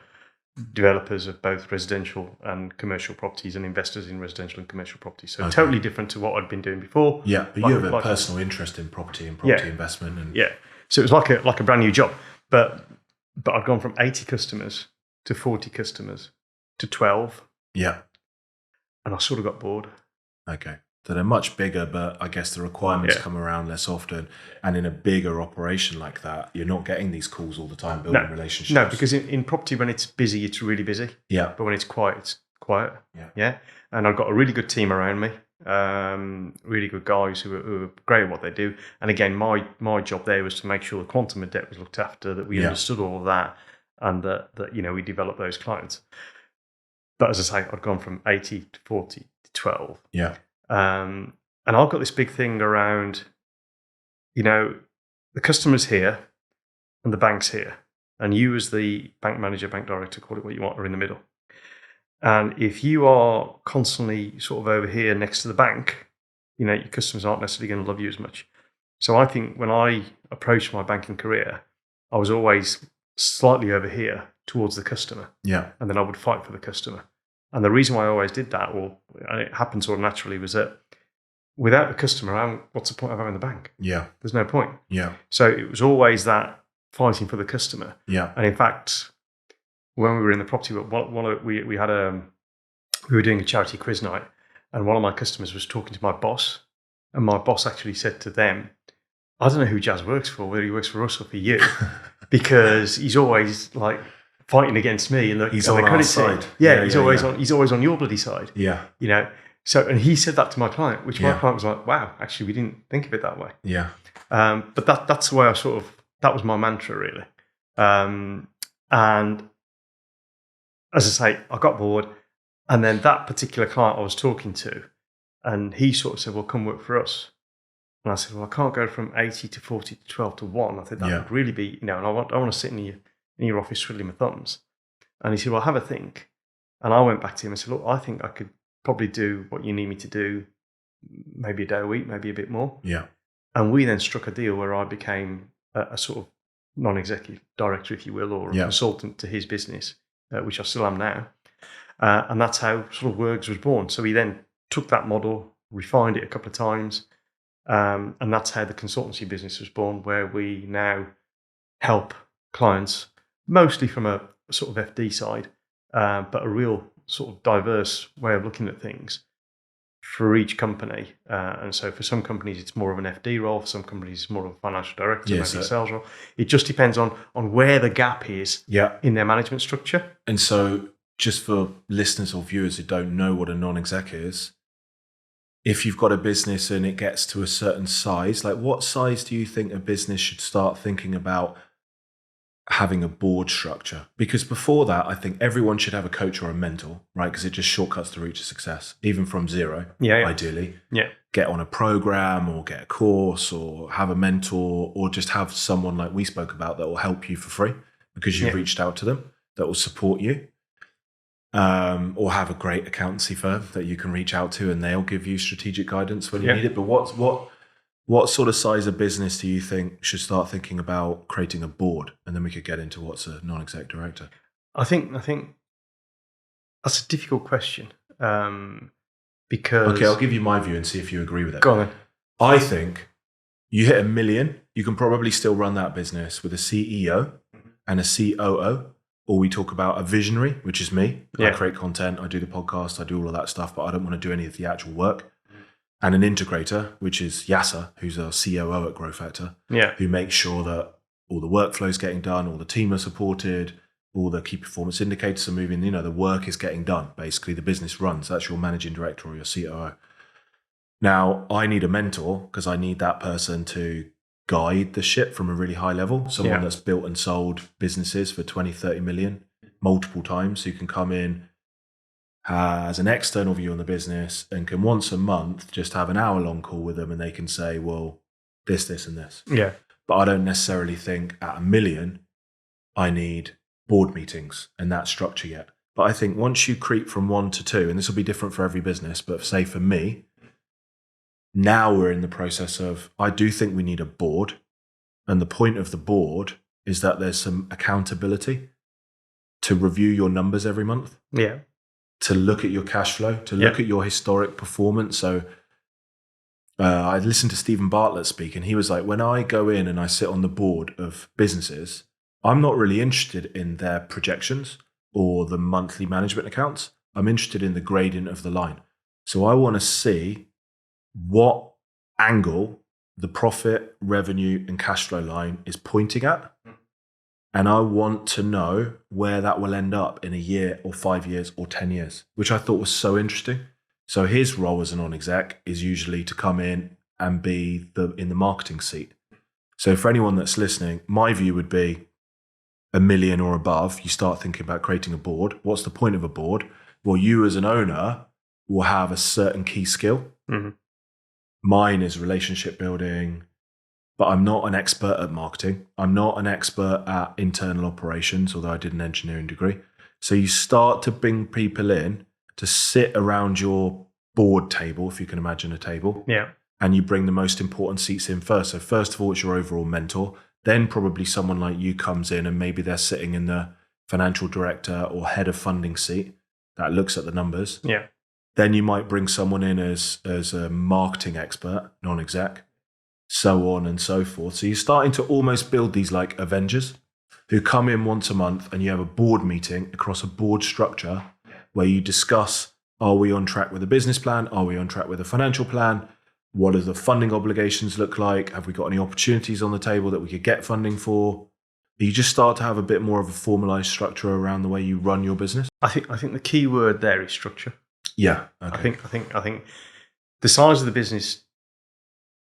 developers of both residential and commercial properties and investors in residential and commercial properties. So totally different to what I'd been doing before. Yeah, but you have a personal interest in property and property investment. And so it was like a brand new job, but I'd gone from 80 customers to 40 customers to 12. Yeah. And I sort of got bored. Okay. So they're much bigger, but I guess the requirements come around less often. And in a bigger operation like that, you're not getting these calls all the time, building relationships. No, because in property, when it's busy, it's really busy. Yeah. But when it's quiet, it's quiet. Yeah. And I've got a really good team around me, really good guys who are great at what they do. And again, my job there was to make sure the quantum of debt was looked after, that we understood all of that, and that we developed those clients. But as I say, I'd gone from 80 to 40 to 12. Yeah. And I've got this big thing around, the customer's here and the bank's here. And you as the bank manager, bank director, call it what you want, are in the middle. And if you are constantly sort of over here next to the bank, your customers aren't necessarily going to love you as much. So I think when I approached my banking career, I was always slightly over here towards the customer. Yeah. And then I would fight for the customer. And the reason why I always did that, and it happened sort of naturally, was that without the customer, what's the point of having the bank? Yeah. There's no point. Yeah. So it was always that fighting for the customer. Yeah. And in fact, when we were in the property, we were doing a charity quiz night, And one of my customers was talking to my boss, and my boss actually said to them, I don't know who Jaz works for, whether he works for us or for you, because he's always like fighting against me. And he's on our side. He's always on your bloody side. Yeah. You know, so, and he said that to my client, which my client was like, wow, actually, we didn't think of it that way. Yeah. But that's the way that was my mantra, really. And as I say, I got bored. And then that particular client I was talking to, and he sort of said, well, come work for us. And I said, well, I can't go from 80 to 40 to 12 to 1. I think that would really be, and I want to sit in your office twiddling my thumbs. And he said, well, have a think. And I went back to him and said, look, I think I could probably do what you need me to do, maybe a day a week, maybe a bit more. Yeah. And we then struck a deal where I became a sort of non-executive director, if you will, or a consultant to his business, which I still am now. And that's how sort of Worgs was born. So he then took that model, refined it a couple of times, and that's how the consultancy business was born, where we now help clients, mostly from a sort of FD side, but a real sort of diverse way of looking at things for each company. And so for some companies, it's more of an FD role. For some companies, it's more of a financial director, maybe a sales role. It just depends on where the gap is in their management structure. And so just for listeners or viewers who don't know what a non-exec is, if you've got a business and it gets to a certain size, like what size do you think a business should start thinking about having a board structure? Because before that, I think everyone should have a coach or a mentor, right? Because it just shortcuts the route to success, even from zero, ideally. Yeah. Get on a program or get a course or have a mentor or just have someone like we spoke about that will help you for free because you've reached out to them, that will support you. Or have a great accountancy firm that you can reach out to and they'll give you strategic guidance when you need it. But what sort of size of business do you think should start thinking about creating a board? And then we could get into what's a non-exec director. I think that's a difficult question because... Okay, I'll give you my view and see if you agree with it. Go on then. I think you hit 1 million, you can probably still run that business with a CEO and a COO. Or we talk about a visionary, which is me. I create content, I do the podcast, I do all of that stuff, but I don't want to do any of the actual work. And an integrator, which is Yasser, who's our COO at growfactor, who makes sure that all the workflow's getting done, all the team are supported, all the key performance indicators are moving, the work is getting done. Basically, the business runs. That's your managing director or your COO. Now, I need a mentor because I need that person to guide the ship from a really high level. Someone that's built and sold businesses for 20, 30 million multiple times, who can come in, has an external view on the business and can once a month just have an hour-long call with them and they can say, well, this, and this. Yeah. But I don't necessarily think at 1 million, I need board meetings and that structure yet. But I think once you creep from 1 to 2, and this will be different for every business, but say for me, now we're in the process of, I do think we need a board. And the point of the board is that there's some accountability to review your numbers every month. Yeah. To look at your cash flow, to look at your historic performance. So I listened to Stephen Bartlett speak, and he was like, when I go in and I sit on the board of businesses, I'm not really interested in their projections or the monthly management accounts. I'm interested in the gradient of the line. So I want to see what angle the profit, revenue, and cash flow line is pointing at. And I want to know where that will end up in a year or 5 years or 10 years, which I thought was so interesting. So his role as a non-exec is usually to come in and be in the marketing seat. So for anyone that's listening, my view would be 1 million or above, you start thinking about creating a board. What's the point of a board? Well, you as an owner will have a certain key skill. Mm-hmm. Mine is relationship building, but I'm not an expert at marketing. I'm not an expert at internal operations, although I did an engineering degree. So you start to bring people in to sit around your board table, if you can imagine a table. Yeah. And you bring the most important seats in first. So first of all, it's your overall mentor. Then probably someone like you comes in and maybe they're sitting in the financial director or head of funding seat that looks at the numbers. Yeah. Then you might bring someone in as a marketing expert, non-exec, so on and so forth. So you're starting to almost build these like Avengers who come in once a month and you have a board meeting across a board structure where you discuss Are we on track with the business plan? Are we on track with the financial plan? What do the funding obligations look like? Have we got any opportunities on the table that we could get funding for? You just start to have a bit more of a formalized structure around the way you run your business. I think the key word there is structure. Yeah. Okay. I think the size of the business,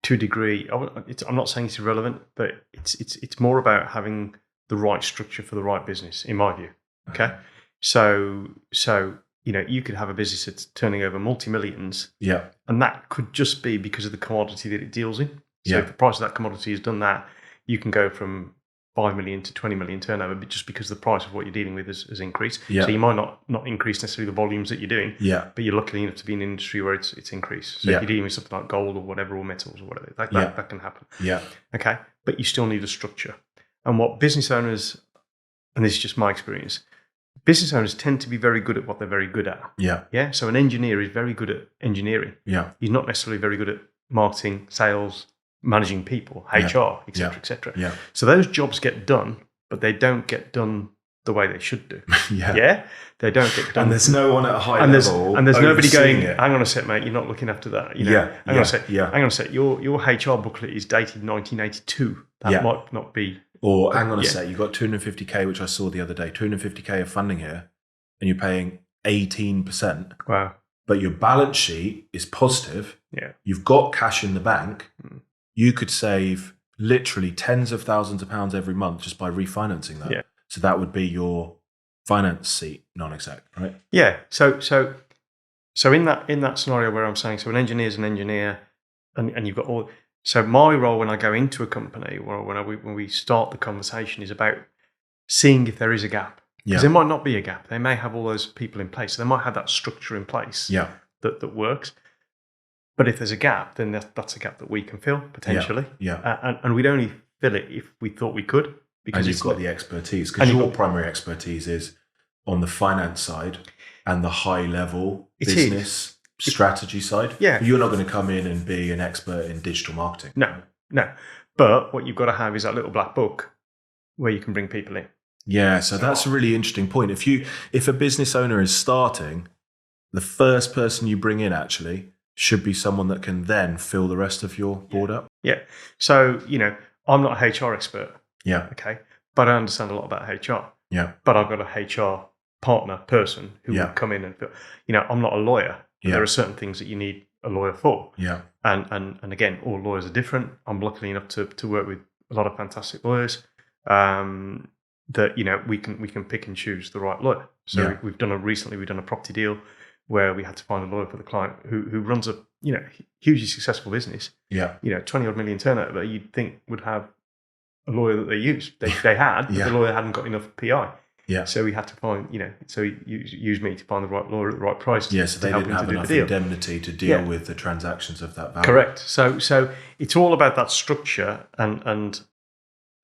to a degree, I'm not saying it's irrelevant, but it's more about having the right structure for the right business, in my view. Okay. So you could have a business that's turning over multi-millions. Yeah. And that could just be because of the commodity that it deals in. So if the price of that commodity has done that, you can go from 5 million to 20 million turnover, but just because the price of what you're dealing with has increased. Yeah. So you might not increase necessarily the volumes that you're doing, Yeah. but you're lucky enough to be in an industry where it's increased. So if you're dealing with something like gold or whatever, or metals or whatever, that can happen. Yeah. Okay. But you still need a structure. And what business owners, and this is just my experience, business owners tend to be very good at what they're very good at. Yeah. Yeah. So an engineer is very good at engineering. Yeah. He's not necessarily very good at marketing, sales, managing people, HR, etc., etc. Yeah. So those jobs get done, but they don't get done the way they should do. Yeah. They don't get done. And there's no one at a high level. And there's nobody going, it. hang on a sec, mate, you're not looking after that. Hang on a sec. Your HR booklet is dated 1982. That might not be. Or hang on a sec, you've got 250k, which I saw the other day, 250k of funding here, and you're paying 18%. Wow. But your balance sheet is positive. Yeah. You've got cash in the bank. You could save literally tens of thousands of pounds every month just by refinancing that. Yeah. So that would be your finance seat, non-exec, right? Yeah. So in that scenario where I'm saying, so an engineer is an engineer, and you've got all. So my role when I go into a company, or when we start the conversation, is about seeing if there is a gap. Because there might not be a gap. They may have all those people in place. So they might have that structure in place that works. But if there's a gap, then that's a gap that we can fill, potentially. Yeah. And we'd only fill it if we thought we could. Because you've got the expertise. Because your primary expertise is on the finance side and the high-level business strategy side. Yeah. You're not going to come in and be an expert in digital marketing. No. But what you've got to have is that little black book where you can bring people in. Yeah, so that's a really interesting point. If a business owner is starting, the first person you bring in actually should be someone that can then fill the rest of your board up. Yeah. So, I'm not a HR expert. Yeah. Okay. But I understand a lot about HR. Yeah. But I've got a HR person who will come in and feel, I'm not a lawyer. But there are certain things that you need a lawyer for. Yeah. And again, all lawyers are different. I'm lucky enough to work with a lot of fantastic lawyers. That we can pick and choose the right lawyer. So we've done a property deal where we had to find a lawyer for the client who runs a hugely successful business. Yeah. 20 odd million turnover. You'd think would have a lawyer that they used. They had, but the lawyer hadn't got enough PI. Yeah. So we had to find so he used me to find the right lawyer at the right price. Yeah. So they didn't have enough indemnity to deal with the transactions of that value. Correct. So it's all about that structure and.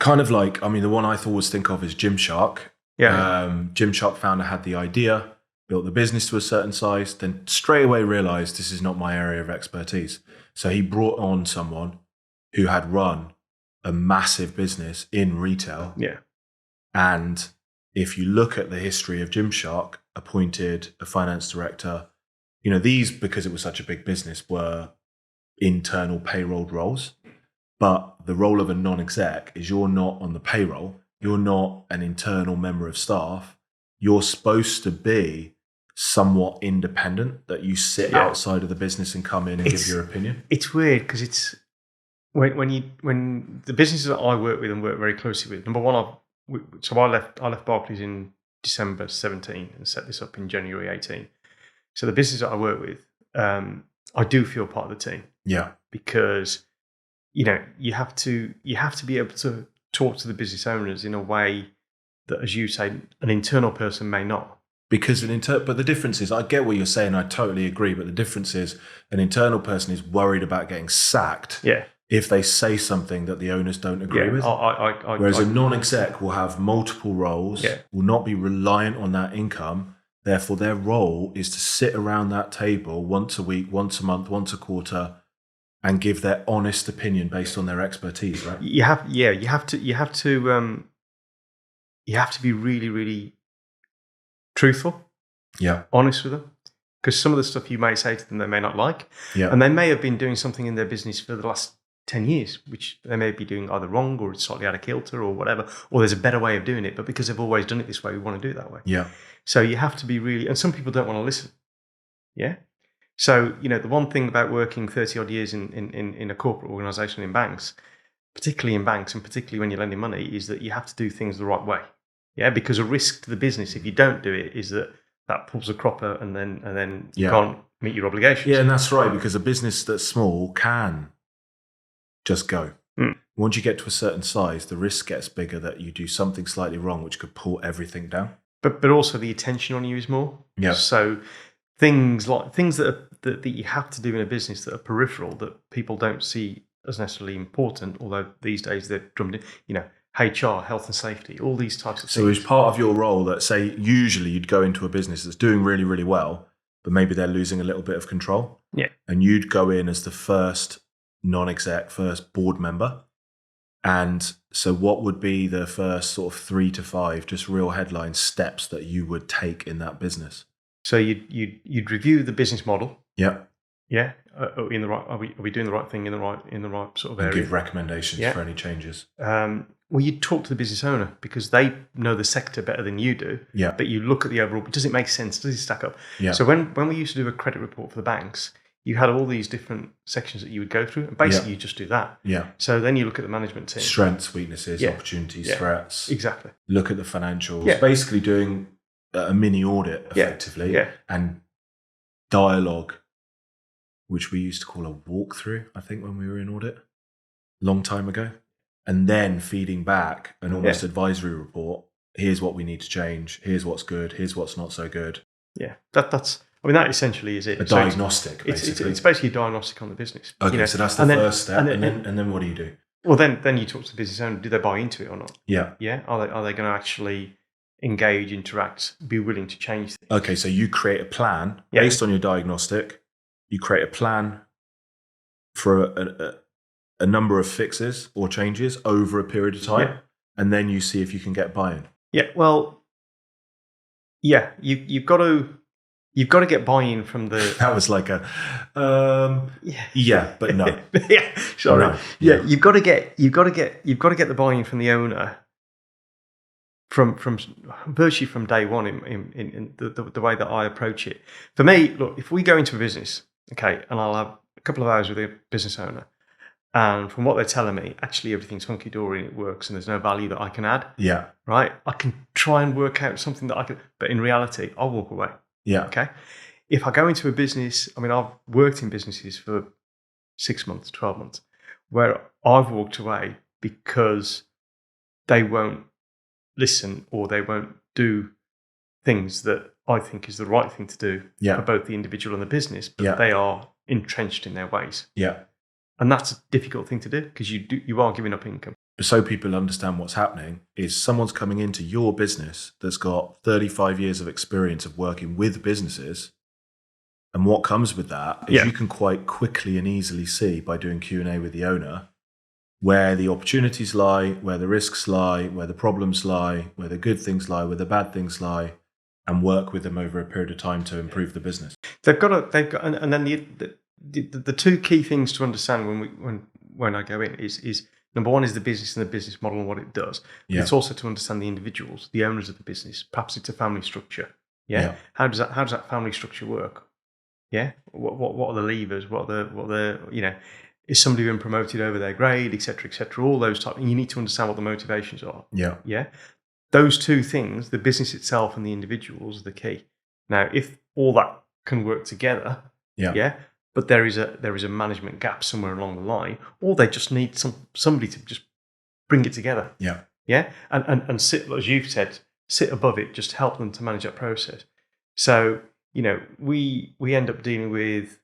Kind of like, the one I always think of is Gymshark. Yeah. Gymshark founder had the idea, built the business to a certain size, then straight away realized this is not my area of expertise. So he brought on someone who had run a massive business in retail. Yeah. And if you look at the history of Gymshark, appointed a finance director, these, because it was such a big business, were internal payroll roles. But the role of a non-exec is you're not on the payroll. You're not an internal member of staff. You're supposed to be somewhat independent, that you sit outside of the business and come in and give your opinion. It's weird because it's when the businesses that I work with and work very closely with. Number one, I left Barclays in December 17 and set this up in January 18. So the business that I work with, I do feel part of the team. Yeah, because you have to be able to talk to the business owners in a way that, as you say, an internal person may not. Because but the difference is, I get what you're saying, I totally agree, but the difference is an internal person is worried about getting sacked if they say something that the owners don't agree with. Whereas a non-exec will have multiple roles, will not be reliant on that income. Therefore, their role is to sit around that table once a week, once a month, once a quarter, and give their honest opinion based on their expertise, right? You have to be really, really truthful, honest with them. Because some of the stuff you may say to them, they may not like. Yeah. And they may have been doing something in their business for the last 10 years, which they may be doing either wrong or it's slightly out of kilter or whatever, or there's a better way of doing it. But because they've always done it this way, we want to do it that way. Yeah. So you have to be really, and some people don't want to listen. Yeah. So, the one thing about working 30 odd years in a corporate organization in banks, particularly in banks and particularly when you're lending money, is that you have to do things the right way. Yeah. Because a risk to the business, if you don't do it, is that pulls a cropper and then you can't meet your obligations. Yeah. And that's right. Because a business that's small can just go. Once you get to a certain size, the risk gets bigger that you do something slightly wrong, which could pull everything down. But also the attention on you is more. Yeah. So things that you have to do in a business that are peripheral that people don't see as necessarily important, although these days they're drummed in, HR, health and safety, all these types of things. So it's part of your role that, say, usually you'd go into a business that's doing really, really well, but maybe they're losing a little bit of control. Yeah. And you'd go in as the first non-exec, first board member. And so what would be the first sort of 3 to 5, just real headline steps that you would take in that business? So you'd review the business model. Yeah. Yeah. Are we doing the right thing in the right sort of area? And give recommendations for any changes. Well, you talk to the business owner because they know the sector better than you do. Yeah. But you look at the overall. Does it make sense? Does it stack up? Yeah. So when we used to do a credit report for the banks, you had all these different sections that you would go through, and basically you just do that. Yeah. So then you look at the management team. Strengths, weaknesses, opportunities, threats. Exactly. Look at the financials. Yeah. Basically doing a mini audit effectively. Yeah. And dialogue, which we used to call a walkthrough, I think, when we were in audit, long time ago. And then feeding back an almost advisory report. Here's what we need to change. Here's what's good. Here's what's not so good. Yeah. That essentially is it. A diagnostic, basically. It's basically a diagnostic on the business. Okay, so that's the first step. And then what do you do? Well, then you talk to the business owner. Do they buy into it or not? Yeah. Yeah. Are they going to actually engage, interact, be willing to change things? Okay, so you create a plan based on your diagnostic. You create a plan for a number of fixes or changes over a period of time, and then you see if you can get buy-in. Yeah. Well, yeah. You've got to get buy-in from the. That was like a but no. Yeah. Sorry. No. Yeah. You've got to get the buy-in from the owner. From virtually from day one in the way that I approach it. For me, look, if we go into a business, okay, and I'll have a couple of hours with a business owner, and from what they're telling me, actually everything's hunky-dory and it works and there's no value that I can add. Yeah. Right? I can try and work out something that I can, but in reality, I'll walk away. Yeah. Okay? If I go into a business, I've worked in businesses for 6 months, 12 months, where I've walked away because they won't listen or they won't do things that I think is the right thing to do for both the individual and the business, but they are entrenched in their ways. Yeah. And that's a difficult thing to do because you are giving up income. So people understand what's happening is someone's coming into your business that's got 35 years of experience of working with businesses. And what comes with that is you can quite quickly and easily see by doing Q&A with the owner where the opportunities lie, where the risks lie, where the problems lie, where the good things lie, where the bad things lie, and work with them over a period of time to improve the business. And then the two key things to understand when I go in is number one is the business and the business model and what it does. But it's also to understand the individuals, the owners of the business. Perhaps it's a family structure. Yeah. How does that family structure work? Yeah. What are the levers? What are the is somebody being promoted over their grade, et cetera, all those types. And you need to understand what the motivations are. Yeah. Yeah. Those two things, the business itself and the individuals, are the key. Now, if all that can work together, but there is a management gap somewhere along the line, or they just need somebody to just bring it together. Yeah. Yeah. And sit, as you've said, sit above it, just help them to manage that process. So, we end up dealing with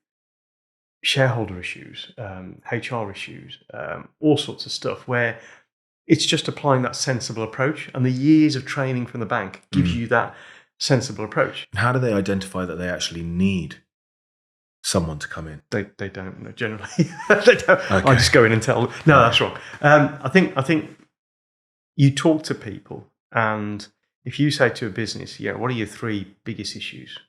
shareholder issues, HR issues, all sorts of stuff where it's just applying that sensible approach, and the years of training from the bank gives you that sensible approach. How do they identify that they actually need someone to come in? They don't know generally. They don't. Okay. I just go in and tell them. No, that's wrong. I think you talk to people, and if you say to a business, what are your 3 biggest issues?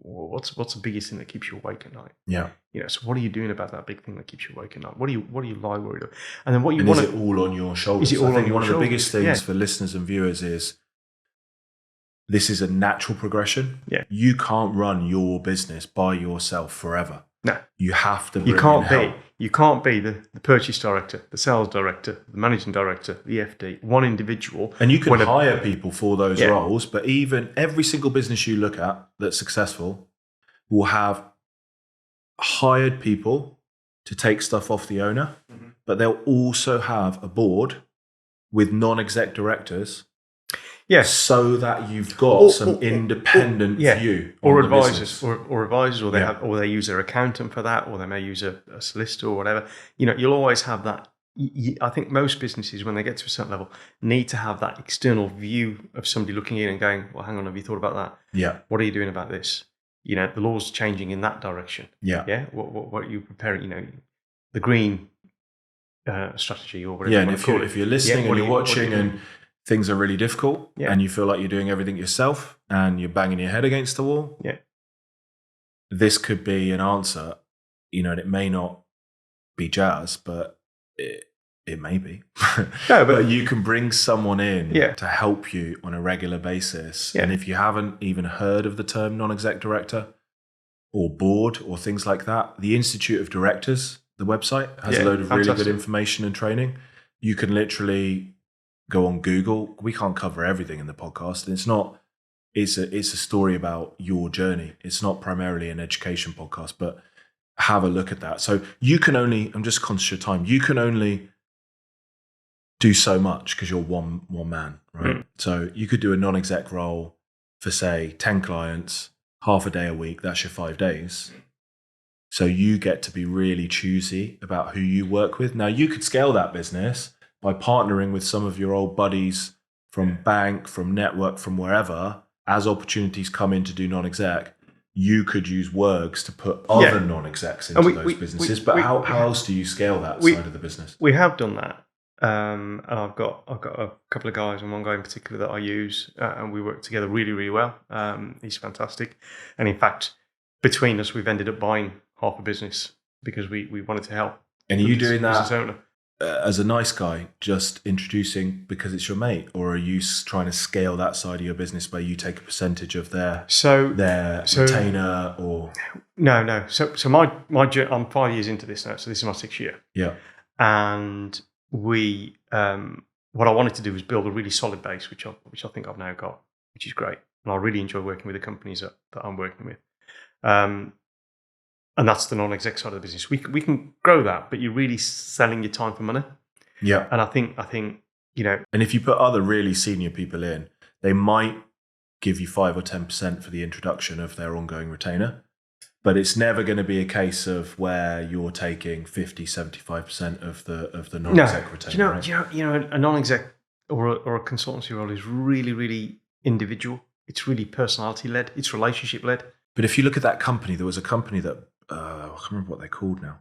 what's the biggest thing that keeps you awake at night? Yeah. So what are you doing about that big thing that keeps you awake at night? What do you lie worried about? And then what you and want is it all on your shoulders? Is it all I think on your one of the shoulders? biggest things for listeners and viewers is this is a natural progression. Yeah. You can't run your business by yourself forever. No. You have to bring You help. can't be the purchase director, the sales director, the managing director, the FD, one individual. And you can hire people for those Yeah. roles, but even every single business you look at that's successful will have hired people to take stuff off the owner, but they'll also have a board with non-exec directors. Yes. So that you've got some independent view. Or on the advisors, business. or advisors, or they use their accountant for that, or they may use a solicitor or whatever. You'll always have that. I think most businesses, when they get to a certain level, need to have that external view of somebody looking in and going, "Well, hang on, have you thought about that? Yeah. What are you doing about this? The law's changing in that direction. Yeah. Yeah. What are you preparing? The green strategy or whatever. Yeah, you and want to call it. if you're listening and you're watching and things are really difficult Yeah. and you feel like you're doing everything yourself and you're banging your head against the wall, Yeah. this could be an answer, and it may not be Jazz, but it may be. No, but you can bring someone in Yeah. to help you on a regular basis. Yeah. And if you haven't even heard of the term non-exec director or board or things like that, the Institute of Directors, the website, has a load of really good information and training. You can literally go on Google. We can't cover everything in the podcast. It's a story about your journey. It's not primarily an education podcast, but have a look at that. So you can only, I'm just conscious of time, you can only do so much because you're one man, right? Mm. So you could do a non-exec role for, say, 10 clients, half a day a week. That's your 5 days. So you get to be really choosy about who you work with. Now, you could scale that business by partnering with some of your old buddies from bank, from network, from wherever. As opportunities come in to do non-exec, you could use Worgs to put other non-execs into those businesses. But how else do you scale that side of the business? We have done that. And I've got a couple of guys, and one guy in particular that I use, and we work together really, really well. He's fantastic. And in fact, between us, we've ended up buying half a business because we wanted to help. And are you doing that as a nice guy, just introducing because it's your mate, or are you trying to scale that side of your business where you take a percentage of their retainer? Or no. So my I'm 5 years into this now, so this is my 6th year. Yeah, and we what I wanted to do was build a really solid base, which I think I've now got, which is great, and I really enjoy working with the companies that I'm working with. And that's the non-exec side of the business. We can grow that, but you're really selling your time for money. Yeah. And I think And if you put other really senior people in, they might give you 5 or 10% for the introduction of their ongoing retainer. But it's never going to be a case of where you're taking 50, 75% of the non-exec retainer. Right? A non-exec or a consultancy role is really, really individual. It's really personality led. It's relationship led. But if you look at that company, there was a company that I can't remember what they're called now.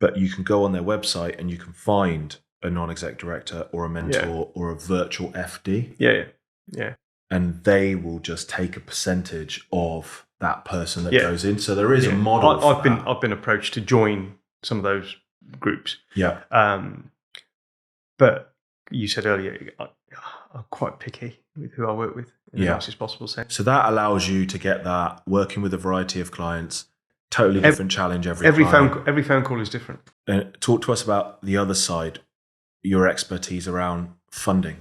But you can go on their website and you can find a non-exec director or a mentor or a virtual FD. Yeah. And they will just take a percentage of that person that goes in. So there is a model. I've been approached to join some of those groups. Yeah. But you said earlier, I'm quite picky with who I work with in the nicest possible sense. So that allows you to get that working with a variety of clients. Totally different challenge every time. Every phone call is different. Talk to us about the other side, your expertise around funding.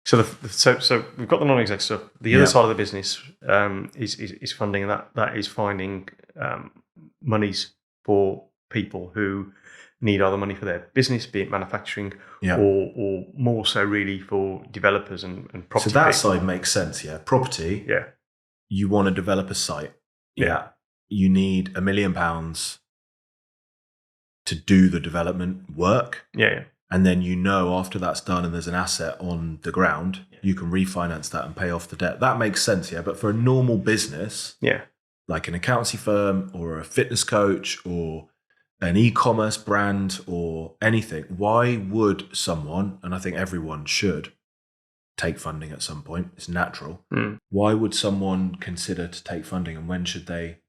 So so we've got the non-exec stuff. The other side of the business is funding, and that is finding monies for people who need either money for their business, be it manufacturing, or more so really for developers and property. So that side makes sense, yeah. Property, you want to develop a site, you need £1 million to do the development work. And then after that's done and there's an asset on the ground, you can refinance that and pay off the debt. That makes sense, yeah. But for a normal business, like an accountancy firm or a fitness coach or an e-commerce brand or anything, why would someone, and I think everyone should, take funding at some point. It's natural. Mm. Why would someone consider to take funding, and when should they?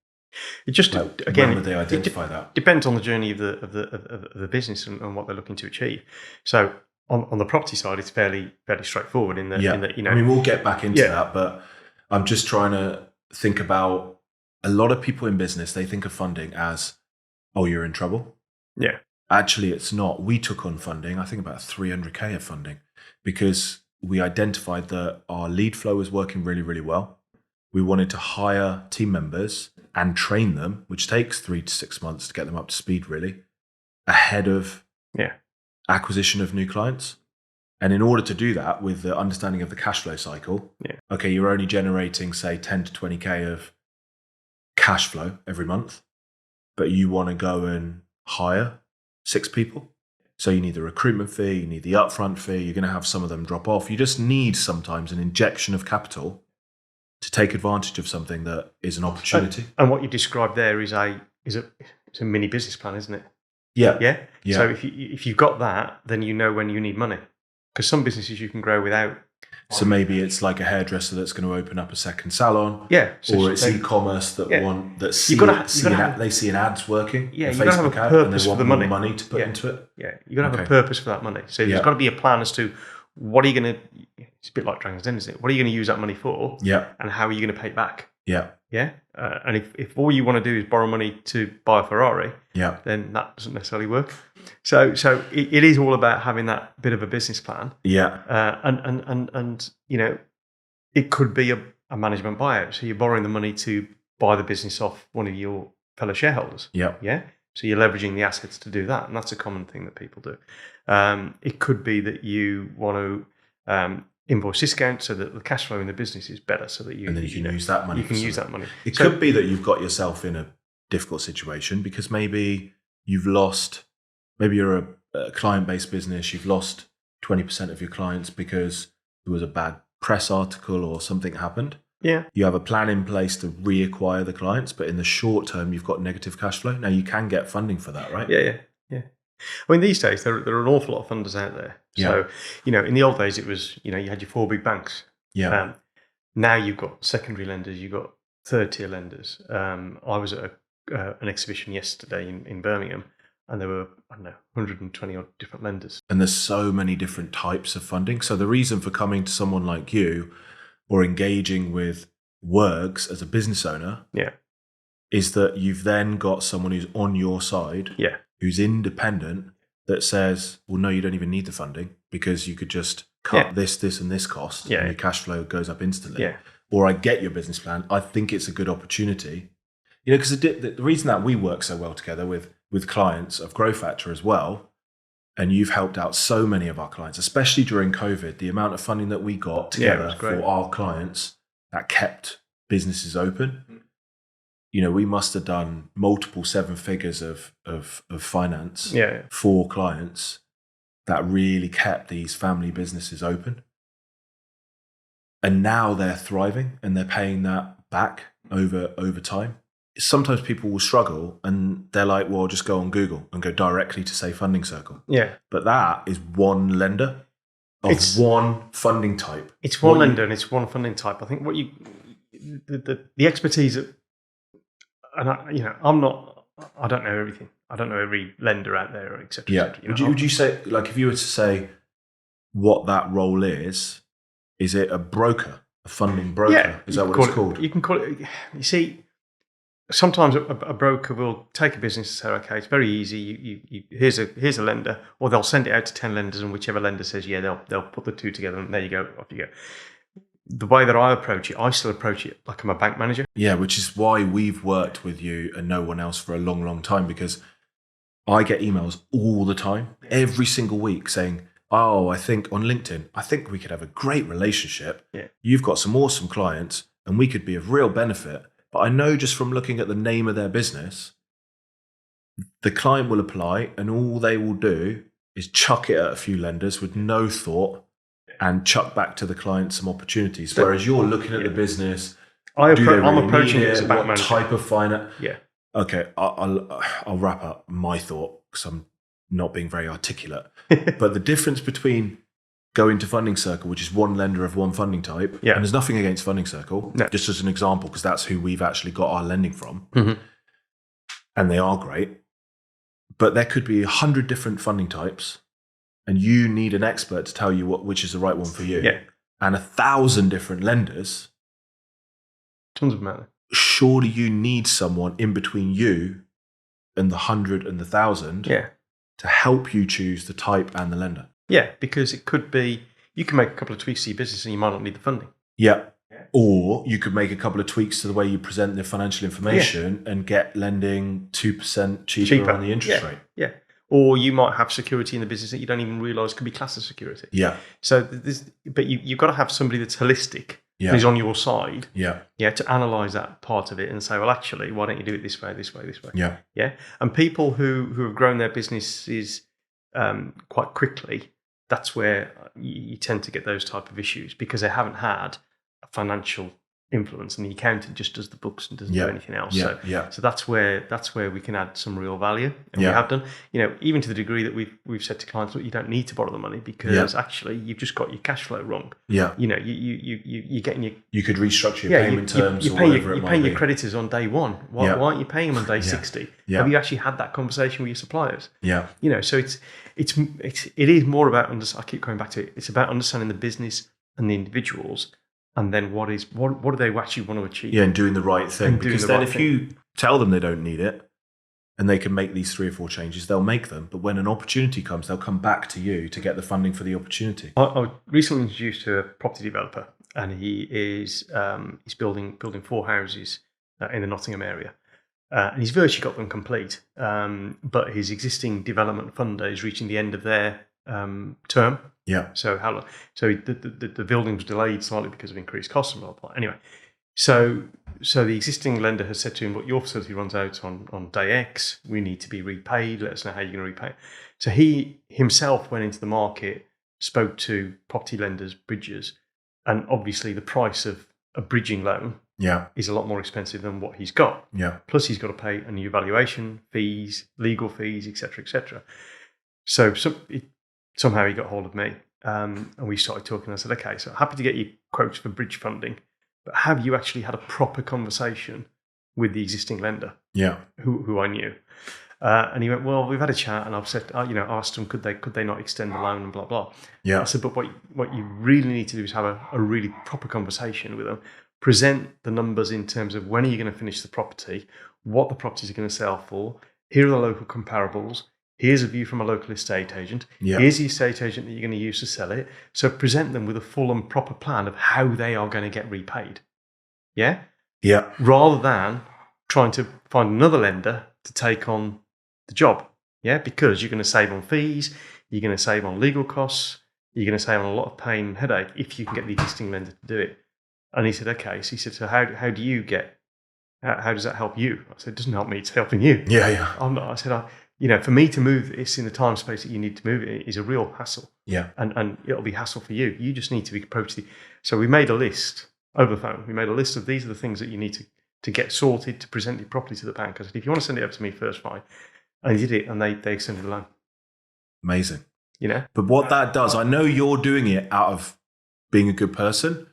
It just when would they identify that? Depends on the journey of the business and what they're looking to achieve. So on the property side, it's fairly straightforward. In that, I mean, we'll get back into that, but I'm just trying to think about a lot of people in business. They think of funding as, oh, you're in trouble. Yeah. Actually, it's not. We took on funding, I think about 300K of funding, because we identified that our lead flow was working really, really well. We wanted to hire team members and train them, which takes 3 to 6 months to get them up to speed, really, ahead of acquisition of new clients. And in order to do that, with the understanding of the cash flow cycle, okay, you're only generating, say, 10 to 20K of cash flow every month, but you want to go and hire 6 people. So you need the recruitment fee, you need the upfront fee, you're going to have some of them drop off. You just need sometimes an injection of capital to take advantage of something that is an opportunity. And what you described there is a mini business plan, isn't it? Yeah. Yeah. So if you've got that, then you know when you need money. Because some businesses you can grow without. So maybe it's like a hairdresser that's going to open up a second salon. Yeah. Or it's e-commerce that they see an ads working. Yeah, you've got to have a purpose for the money to put into it. Yeah, you've got to have a purpose for that money. So there's got to be a plan as to what are you going to. It's a bit like Dragon's Den, isn't it? What are you going to use that money for? Yeah. And how are you going to pay it back? Yeah. Yeah. And if all you want to do is borrow money to buy a Ferrari, then that doesn't necessarily work. So it is all about having that bit of a business plan. Yeah. And it could be a management buyout. So you're borrowing the money to buy the business off one of your fellow shareholders. Yeah. Yeah. So you're leveraging the assets to do that, and that's a common thing that people do. It could be that you want to invoice discount so that the cash flow in the business is better, so that you can use that money. You can use that money. It could be that you've got yourself in a difficult situation because maybe you've lost. Maybe you're a client-based business. You've lost 20% of your clients because there was a bad press article or something happened. Yeah. You have a plan in place to reacquire the clients, but in the short term, you've got negative cash flow. Now, you can get funding for that, right? Yeah. I mean, these days, there are an awful lot of funders out there. So, in the old days, it was, you had your 4 big banks. Yeah. Now you've got secondary lenders, you've got third-tier lenders. I was at an exhibition yesterday in Birmingham, and there were, 120 odd different lenders. And there's so many different types of funding. So the reason for coming to someone like you or engaging with Worgs as a business owner is that you've then got someone who's on your side, who's independent, that says, well, no, you don't even need the funding because you could just cut this, and this cost and your cash flow goes up instantly. Yeah. Or I get your business plan. I think it's a good opportunity. Because the reason that we work so well together with clients of growfactor as well, and you've helped out so many of our clients, especially during COVID, the amount of funding that we got together for our clients that kept businesses open. We must have done multiple 7 figures of finance for clients that really kept these family businesses open. And now they're thriving and they're paying that back over time. Sometimes people will struggle and they're like, well, I'll just go on Google and go directly to, say, Funding Circle. Yeah. But that is one lender of one funding type. It's one lender and it's one funding type. I think the expertise that, and I don't know everything. I don't know every lender out there, et cetera. Yeah. Et cetera, Would you say, like, if you were to say what that role is it a broker, a funding broker? Yeah. Is that what it's called? You can call it. You see, sometimes a broker will take a business and say, okay, it's very easy. Here's a lender, or they'll send it out to 10 lenders, and whichever lender says they'll put the 2 together, and there you go, off you go. The way that I approach it, I still approach it like I'm a bank manager. Yeah, which is why we've worked with you and no one else for a long, long time, because I get emails all the time, every single week saying, oh, I think on LinkedIn, I think we could have a great relationship. Yeah. You've got some awesome clients and we could be of real benefit. But I know just from looking at the name of their business, the client will apply and all they will do is chuck it at a few lenders with no thought and chuck back to the client some opportunities. Whereas you're looking at the business, I'm approaching it as a bank manager. What type of finance? Yeah. Okay, I'll wrap up my thought because I'm not being very articulate. But the difference between go into Funding Circle, which is one lender of one funding type, Yeah. and there's nothing against Funding Circle, just as an example, because that's who we've actually got our lending from, and they are great. But there could be 100 different funding types, and you need an expert to tell you which is the right one for you. Yeah. And 1,000 different lenders. Tons of them out there. Surely you need someone in between you and the 100 and the 1,000 to help you choose the type and the lender. Yeah, because it could be, you can make a couple of tweaks to your business and you might not need the funding. Yeah. Or you could make a couple of tweaks to the way you present the financial information and get lending 2% cheaper on the interest rate. Yeah. Or you might have security in the business that you don't even realise could be classed as security. Yeah. So but you've got to have somebody that's holistic, who's on your side. Yeah. Yeah. To analyse that part of it and say, well, actually, why don't you do it this way, this way, this way? Yeah. Yeah. And people who have grown their businesses quite quickly, that's where you tend to get those type of issues because they haven't had a financial influence, and the accountant just does the books and doesn't do anything else. So that's where we can add some real value, and we have done. Even to the degree that we've said to clients, look, you don't need to borrow the money because actually you've just got your cash flow wrong. Yeah, you're getting your. You could restructure your payment terms. You're paying your creditors on day one. Why aren't you paying them on day 60? Yeah. Have you actually had that conversation with your suppliers? Yeah, So it is more about I keep coming back to it. It's about understanding the business and the individuals. And then what do they actually want to achieve? Yeah, and doing the right thing. Because then if you tell them they don't need it and they can make these 3 or 4 changes, they'll make them. But when an opportunity comes, they'll come back to you to get the funding for the opportunity. I was recently introduced to a property developer, and he is he's building 4 houses in the Nottingham area. And he's virtually got them complete. But his existing development funder is reaching the end of their term. Yeah. So how long? So the building was delayed slightly because of increased costs and blah blah. Anyway, so the existing lender has said to him, "Look, your facility runs out on day X. We need to be repaid. Let us know how you're going to repay." So he himself went into the market, spoke to property lenders, bridgers, and obviously the price of a bridging loan is a lot more expensive than what he's got. Yeah. Plus he's got to pay a new valuation fees, legal fees, etc., etc. So somehow he got hold of me, and we started talking. I said, okay, so happy to get you quotes for bridge funding, but have you actually had a proper conversation with the existing lender who I knew? And he went, well, we've had a chat, and I've said, asked them, could they not extend the loan and blah, blah. Yeah. I said, but what you really need to do is have a really proper conversation with them, present the numbers in terms of when are you going to finish the property, what the properties are going to sell for, here are the local comparables, here's a view from a local estate agent. Yeah. Here's the estate agent that you're going to use to sell it. So present them with a full and proper plan of how they are going to get repaid. Yeah? Yeah. Rather than trying to find another lender to take on the job. Yeah? Because you're going to save on fees, you're going to save on legal costs, you're going to save on a lot of pain and headache if you can get the existing lender to do it. And he said, okay. So he said, so how do you get, how does that help you? I said, it doesn't help me, it's helping you. Yeah. I said, for me to move this in the time space that you need to move it is a real hassle. Yeah. And it'll be hassle for you. You just need to be approached. So we made a list over the phone. We made a list of these are the things that you need to get sorted to present it properly to the bank. I said, if you want to send it over to me first, fine. And he did it, and they extended the loan. Amazing. But what that does, I know you're doing it out of being a good person,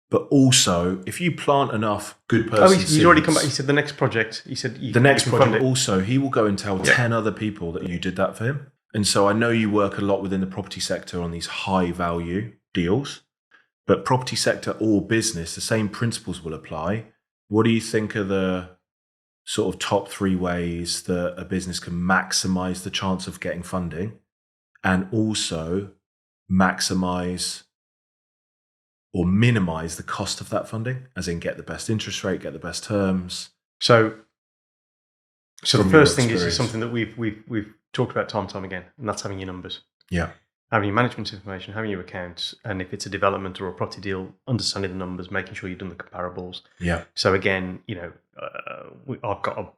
but also if you plant enough good person he's already come back. He said the next project, the next project also, he will go and tell 10 other people that you did that for him. And so I know you work a lot within the property sector on these high value deals, but property sector or business, the same principles will apply. What do you think are the sort of top 3 ways that a business can maximize the chance of getting funding and also maximize or minimize the cost of that funding, as in get the best interest rate, get the best terms? So the first thing is something that we've talked about time and time again, and that's having your numbers. Yeah. Having your management information, having your accounts, and if it's a development or a property deal, understanding the numbers, making sure you've done the comparables. Yeah. So again, I've got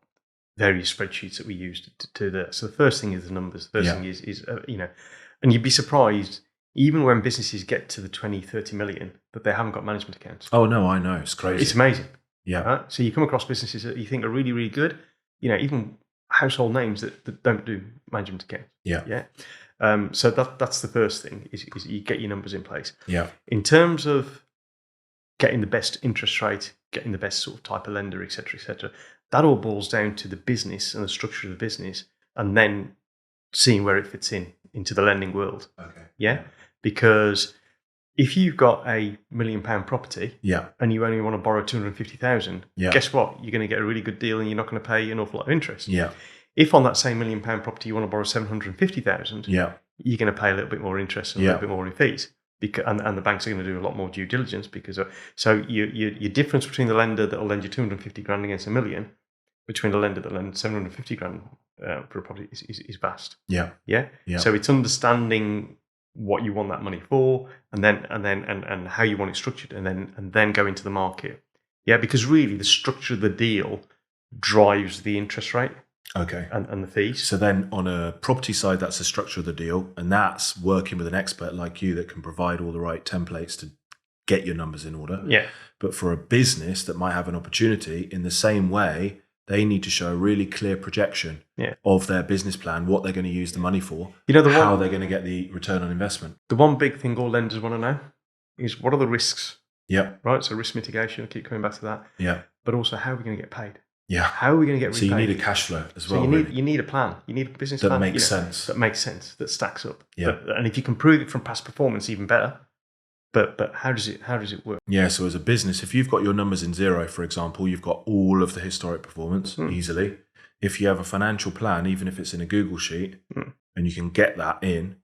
various spreadsheets that we use to do that. So the first thing is the numbers. The first thing is and you'd be surprised, even when businesses get to the 20, 30 million, that they haven't got management accounts. Oh, no, I know. It's crazy. It's amazing. Yeah. Right? So you come across businesses that you think are really, really good, even household names that don't do management accounts. Yeah. Yeah. So that's the first thing is you get your numbers in place. Yeah. In terms of getting the best interest rate, getting the best sort of type of lender, et cetera, that all boils down to the business and the structure of the business, and then seeing where it fits into the lending world. Okay. Yeah? Because if you've got a £1 million property and you only want to borrow 250,000, guess what? You're going to get a really good deal and you're not going to pay an awful lot of interest. Yeah. If on that same £1 million property you want to borrow 750,000, you're going to pay a little bit more interest and a little bit more in fees. Because, and the banks are going to do a lot more due diligence because so your difference between the lender that will lend you 250 grand against $1 million, between the lender that lends 750 grand for a property is vast. Yeah. So it's understanding what you want that money for, and how you want it structured, and then go into the market. Yeah, because really the structure of the deal drives the interest rate. Okay. And the fees. So then on a property side, that's the structure of the deal. And that's working with an expert like you that can provide all the right templates to get your numbers in order. Yeah. But for a business that might have an opportunity, in the same way, they need to show a really clear projection of their business plan, what they're going to use the money for, how they're going to get the return on investment. The one big thing all lenders want to know is what are the risks? Yeah. Right? So risk mitigation, I keep coming back to that. Yeah. But also, how are we going to get paid? Yeah. How are we going to get repaid? So you need a cash flow as well. So you need a plan. You need a business plan that makes sense. That makes sense. That stacks up. Yeah. And if you can prove it from past performance, even better. But how does it work? Yeah. So as a business, if you've got your numbers in zero, for example, you've got all of the historic performance easily. If you have a financial plan, even if it's in a Google sheet, and you can get that in,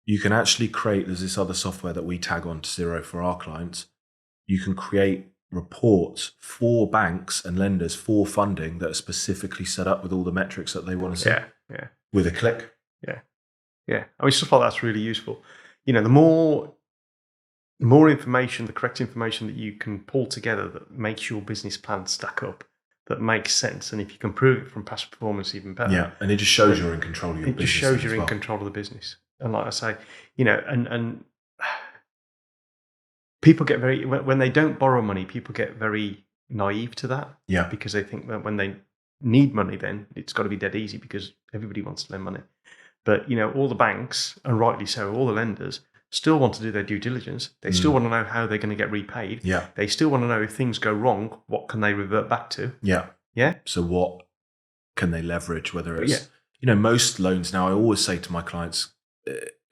you can actually create. There's this other software that we tag on to Xero for our clients. You can create reports for banks and lenders for funding that are specifically set up with all the metrics that they want to see. Yeah. With a click. Yeah. I mean, stuff like that's really useful. The more information, the correct information that you can pull together that makes your business plan stack up, that makes sense, and if you can prove it from past performance, even better. Yeah, and it just shows you're in control of your business. It just shows you're in control of the business. And like I say, and people get when they don't borrow money, people get very naive to that. Yeah. Because they think that when they need money, then it's got to be dead easy because everybody wants to lend money. But, all the banks, and rightly so, all the lenders, still want to do their due diligence. They still want to know how they're going to get repaid. Yeah. They still want to know if things go wrong, what can they revert back to? Yeah. Yeah. So what can they leverage, whether it's, most loans now, I always say to my clients,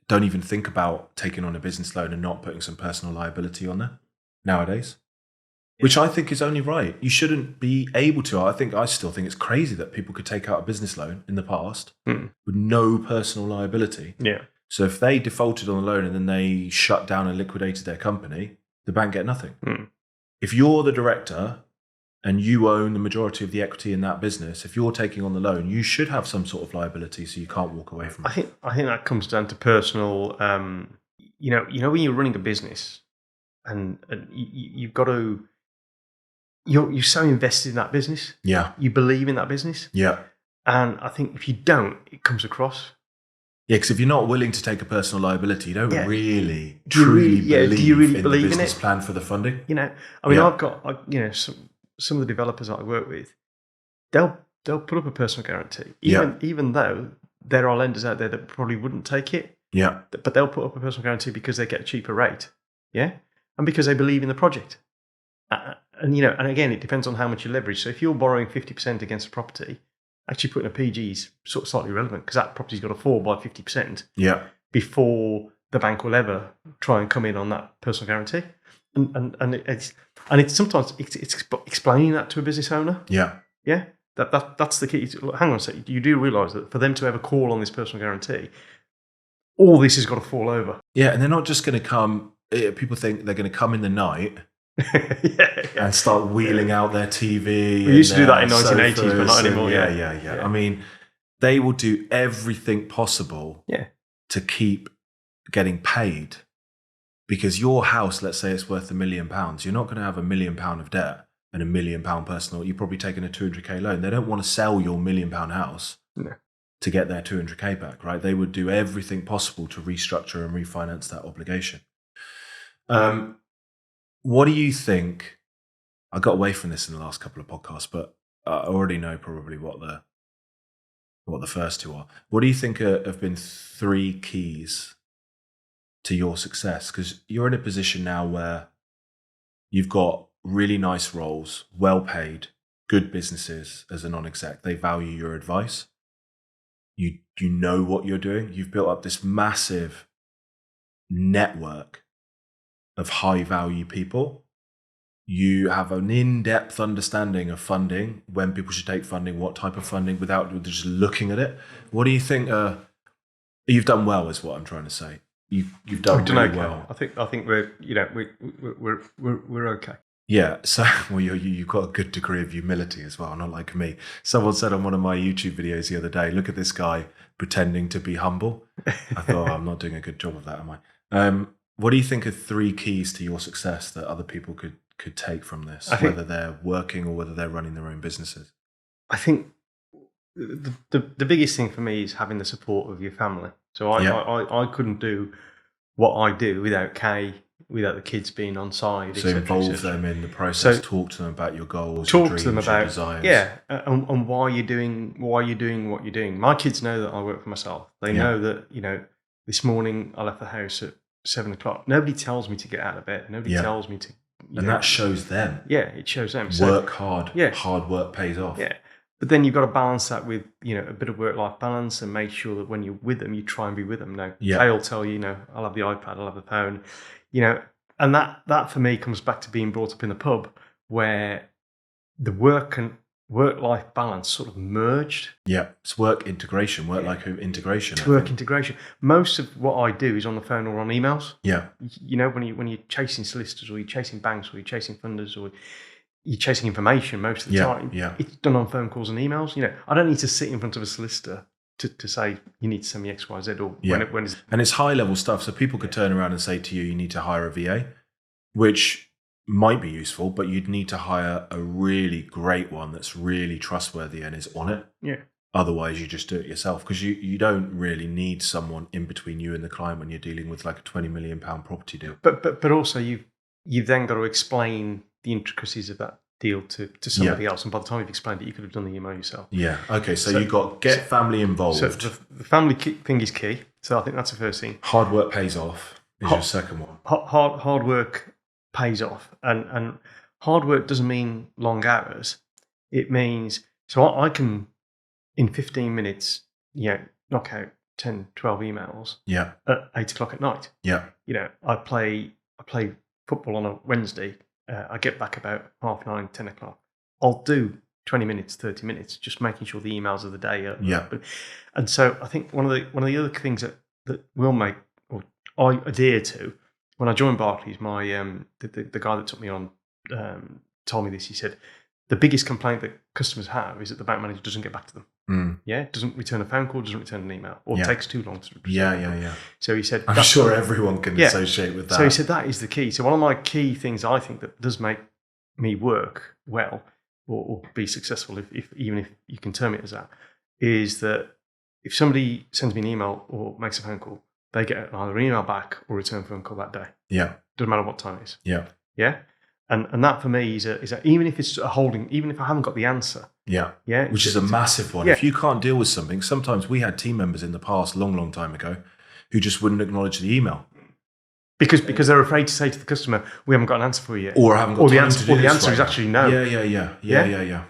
don't even think about taking on a business loan and not putting some personal liability on there nowadays, which I think is only right. You shouldn't be able to. I still think it's crazy that people could take out a business loan in the past with no personal liability. Yeah. So if they defaulted on the loan and then they shut down and liquidated their company, the bank get nothing. If you're the director and you own the majority of the equity in that business, if you're taking on the loan, you should have some sort of liability so you can't walk away from it. I think that comes down to personal. When you're running a business, and you've got to, you're so invested in that business. Yeah. You believe in that business. Yeah. And I think if you don't, it comes across. Yeah, because if you're not willing to take a personal liability, you don't really truly believe in the business plan for the funding. I've got some of the developers that I work with, they'll put up a personal guarantee, even though there are lenders out there that probably wouldn't take it. Yeah, but they'll put up a personal guarantee because they get a cheaper rate. Yeah, and because they believe in the project. And again, it depends on how much you leverage. So if you're borrowing 50% against a property, actually putting a PG is sort of slightly relevant because that property's got to fall by 50%. Yeah. Before the bank will ever try and come in on that personal guarantee, and it's sometimes it's explaining that to a business owner. Yeah. Yeah. That's the key. Hang on a second. You do realise that for them to ever call on this personal guarantee, all this has got to fall over. Yeah, and they're not just going to come. People think they're going to come in the night. And start wheeling out their TV. We used to do that in 1980s, but not anymore. Yeah. I mean, they will do everything possible to keep getting paid because your house, let's say it's worth £1 million. You're not going to have £1 million of debt and £1 million personal. You're probably taking a 200k loan. They don't want to sell your £1 million house to get their 200k back, right? They would do everything possible to restructure and refinance that obligation. What do you think? I got away from this in the last couple of podcasts, but I already know probably what what the first two are. What do you think have been 3 keys to your success? Because you're in a position now where you've got really nice roles, well paid, good businesses as a non-exec. They value your advice. You know what you're doing. You've built up this massive network of high value people. You have an in-depth understanding of funding, when people should take funding, what type of funding, without just looking at it. What do you think? You've done well, is what I'm trying to say. You've done really well. I think we're okay. Yeah. So well, you've got a good degree of humility as well, not like me. Someone said on one of my YouTube videos the other day, "Look at this guy pretending to be humble." I thought, I'm not doing a good job of that, am I? What do you think are 3 keys to your success that other people could take from this, whether they're working or whether they're running their own businesses? I think the biggest thing for me is having the support of your family. So I couldn't do what I do without Kay, without the kids being on side. So involve them in the process. Talk to them about your goals, your dreams, your desires. And why you're doing what you're doing. My kids know that I work for myself. They know that, this morning I left the house at 7:00. Nobody tells me to get out of bed. Nobody tells me to. And that shows them. Yeah, it shows them. Work hard. Yeah. Hard work pays off. Yeah. But then you've got to balance that with, a bit of work-life balance, and make sure that when you're with them, you try and be with them. Now, they'll tell you, I'll have the iPad, I'll have the phone, and that for me comes back to being brought up in the pub, where the work and work-life balance sort of merged. Yeah, it's work integration, work-life integration. It's work integration. Most of what I do is on the phone or on emails. Yeah. When you're chasing solicitors, or you're chasing banks, or you're chasing funders, or you're chasing information most of the time. Yeah. It's done on phone calls and emails. I don't need to sit in front of a solicitor to say, you need to send me X, Y, Z, or when it's... And it's high-level stuff, so people could turn around and say to you, you need to hire a VA, which might be useful, but you'd need to hire a really great one that's really trustworthy and is on it. Yeah. Otherwise, you just do it yourself, because you don't really need someone in between you and the client when you're dealing with like a £20 million property deal. But also you've then got to explain the intricacies of that deal to somebody else, and by the time you've explained it, you could have done the email yourself. Yeah. Okay. So you've got get family involved. So the family thing is key. So I think that's the first thing. Hard work pays off is your second one. Hard work pays off, and hard work doesn't mean long hours. It means I can in 15 minutes, knock out 10, 12 emails. Yeah. At 8:00 at night. Yeah. I play football on a Wednesday. I get back about 9:30, 10 o'clock. I'll do 20 minutes, 30 minutes, just making sure the emails of the day are. Yeah. And so I think one of the other things that will make, or I adhere to, when I joined Barclays, my the guy that took me on told me this. He said the biggest complaint that customers have is that the bank manager doesn't get back to them. Yeah, doesn't return a phone call, doesn't return an email, or takes too long to return. Yeah. So he said, I'm sure everyone can associate with that. So he said that is the key. So one of my key things I think that does make me work well or be successful, even if you can term it as that, is that if somebody sends me an email or makes a phone call, they get either an email back or a return phone call that day. Yeah. Doesn't matter what time it is. Yeah. Yeah. And that for me is a even if it's a holding, even if I haven't got the answer. Yeah. Yeah. Which is a massive one. Yeah. If you can't deal with something, sometimes we had team members in the past, long time ago, who just wouldn't acknowledge the email. Because they're afraid to say to the customer, we haven't got an answer for you yet. Or haven't got time to do this. Or the answer is actually no. Yeah.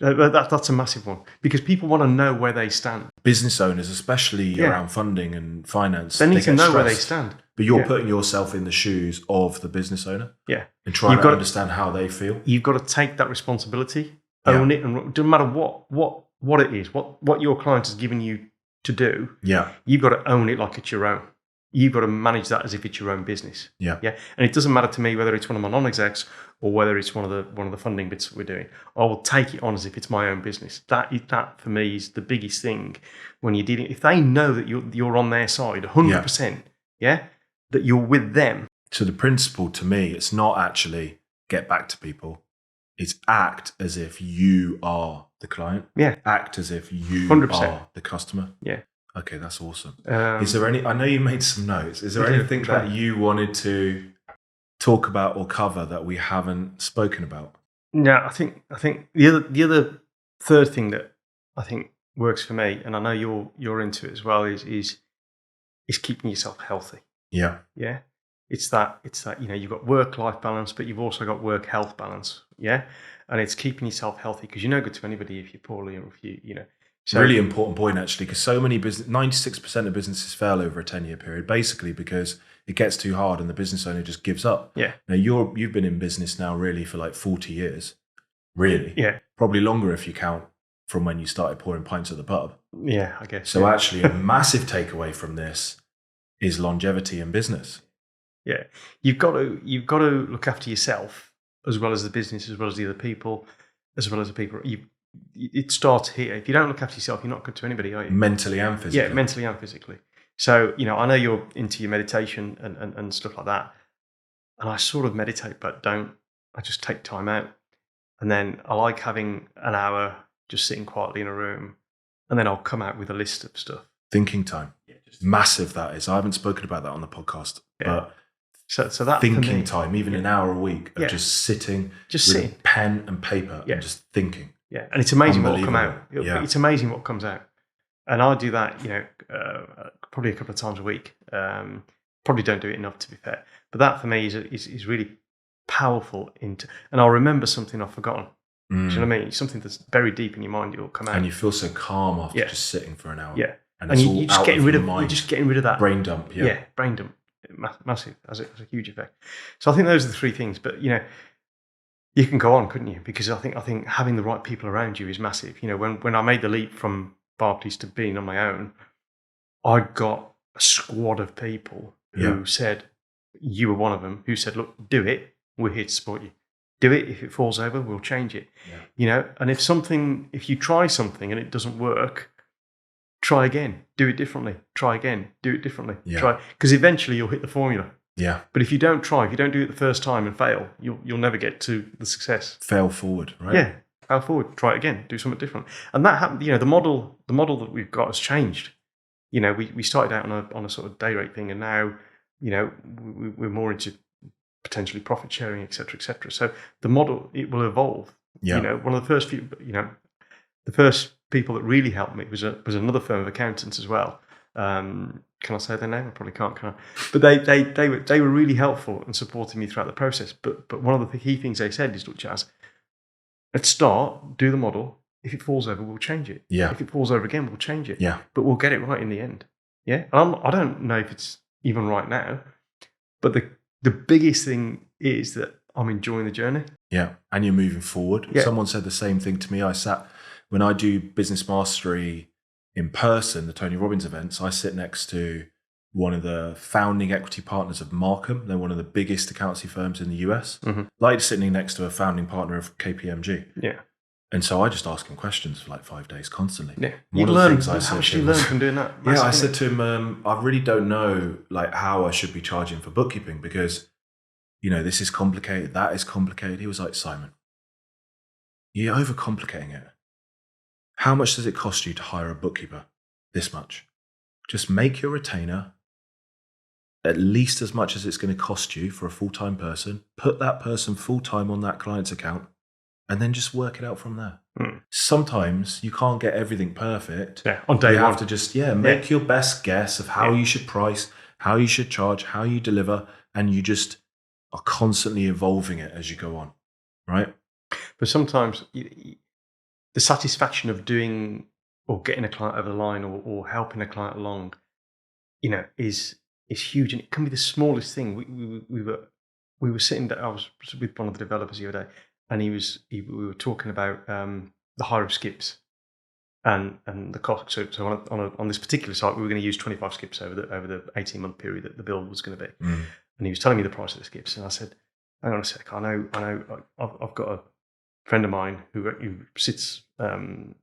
That's a massive one, because people want to know where they stand. Business owners, especially around funding and finance, they need to know where they stand. But you're putting yourself in the shoes of the business owner. Yeah. And trying to understand how they feel. You've got to take that responsibility, own it, and it doesn't matter what it is, what your client has given you to do. Yeah. You've got to own it like it's your own. You've got to manage that as if it's your own business. Yeah. Yeah. And it doesn't matter to me whether it's one of my non-execs or whether it's one of the funding bits that we're doing. I will take it on as if it's my own business. That for me is the biggest thing when you're dealing. If they know that you're on their side 100%, that you're with them. So the principle to me, it's not actually get back to people. It's act as if you are the client. Yeah. Act as if you 100%. are the customer. Yeah. Okay, that's awesome. Is there any? I know you made some notes. Is there anything that you wanted to talk about or cover that we haven't spoken about? No, I think the other third thing that I think works for me, and I know you're into it as well, is keeping yourself healthy. Yeah. Yeah. It's that, you've got work-life balance, but you've also got work-health balance. Yeah. And it's keeping yourself healthy, because you're no good to anybody if you're poorly, or if you know. So, really important point, actually, because so many 96% of businesses fail over a 10-year period, basically because it gets too hard and the business owner just gives up. Yeah. Now, you've been in business now really for like 40 years. Really? Yeah. Probably longer if you count from when you started pouring pints at the pub. Yeah, I guess. So actually, a massive takeaway from this is longevity in business. Yeah. You've got to look after yourself as well as the business, as well as the other people, as well as the people. It starts here. If you don't look after yourself, you're not good to anybody, are you? Mentally and physically. Yeah, mentally and physically. So, I know you're into your meditation and stuff like that. And I sort of meditate, but I just take time out. And then I like having an hour just sitting quietly in a room. And then I'll come out with a list of stuff. Thinking time. Yeah, massive that is. I haven't spoken about that on the podcast. Yeah. But so that thinking time, even an hour a week of just sitting with a pen and paper and just thinking. Yeah, and it's amazing what will come out. It's amazing what comes out. And I do that, probably a couple of times a week. Probably don't do it enough, to be fair. But that for me is really powerful. And I'll remember something I've forgotten. Do you know what I mean? Something that's buried deep in your mind, it will come out. And you feel so calm after just sitting for an hour. Yeah, and you're just getting rid of you're just getting rid of that brain dump. Yeah, brain dump, massive, has a huge effect. So I think those are the three things. But you can go on, couldn't you? Because I think having the right people around you is massive. When I made the leap from Barclays to being on my own, I got a squad of people who said, you were one of them, who said, look, do it. We're here to support you. Do it. If it falls over, we'll change it. Yeah. And if you try something and it doesn't work, try again. Do it differently. Try again. Do it differently. Yeah. Because eventually you'll hit the formula. Yeah. But if you don't try, if you don't do it the first time and fail, you'll never get to the success. Fail forward, right? Yeah. Fail forward. Try it again. Do something different. And that happened. The model that we've got has changed. We started out on a sort of day rate thing, and now we're more into potentially profit sharing, et cetera, et cetera. So the model, it will evolve. Yeah. One of the first the first people that really helped me was another firm of accountants as well. Can I say their name? I probably can't, can I? But they were really helpful and supporting me throughout the process. But one of the key things they said is, look, Jaz, let's start, do the model. If it falls over, we'll change it. Yeah. If it falls over again, we'll change it. Yeah. But we'll get it right in the end. Yeah. And I don't know if it's even right now, but the biggest thing is that I'm enjoying the journey. Yeah. And you're moving forward. Yeah. Someone said the same thing to me. When I do business mastery in person, the Tony Robbins events, I sit next to one of the founding equity partners of Markham. They're one of the biggest accountancy firms in the US. Mm-hmm. Like sitting next to a founding partner of KPMG. Yeah. And so I just ask him questions for like 5 days constantly. Yeah. How much do you learn from doing that? Yeah, I said to him, I really don't know like how I should be charging for bookkeeping because, this is complicated, that is complicated. He was like, Simon, you're overcomplicating it. How much does it cost you to hire a bookkeeper? This much. Just make your retainer at least as much as it's going to cost you for a full-time person. Put that person full-time on that client's account and then just work it out from there. Sometimes you can't get everything perfect. Yeah, on day one. You have to just, make your best guess of how you should price, how you should charge, how you deliver, and you just are constantly evolving it as you go on, right? But sometimes the satisfaction of doing or getting a client over the line or helping a client along, is huge. And it can be the smallest thing. We were sitting there, I was with one of the developers the other day, and we were talking about the hire of skips and the cost. So on this particular site, we were going to use 25 skips over the 18-month period that the build was going to be. And he was telling me the price of the skips, and I said, hang on a sec, I know, I've got a friend of mine who sits down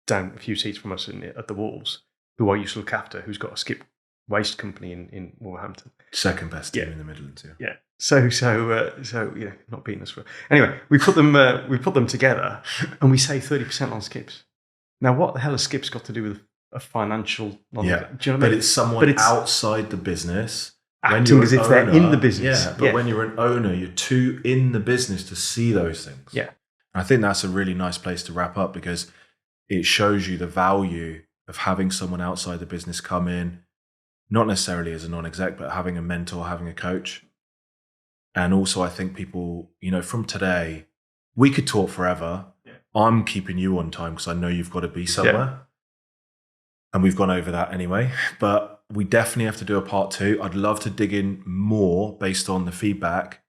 a few seats from us at the Wolves, who I used to look after, who's got a skip waste company in Wolverhampton. Second best team in the Midlands, yeah. So not beating us for anyway. We put them together, and we save 30% on skips. Now, what the hell has skips got to do with a financial? Yeah, do you know what I mean? But it's someone outside the business acting as if they're in the business. Yeah, but when you're an owner, you're too in the business to see those things. Yeah, I think that's a really nice place to wrap up because it shows you the value of having someone outside the business come in, not necessarily as a non-exec, but having a mentor, having a coach. And also, I think people, from today, we could talk forever. Yeah. I'm keeping you on time because I know you've got to be somewhere. Yeah. And we've gone over that anyway. But we definitely have to do a part 2. I'd love to dig in more based on the feedback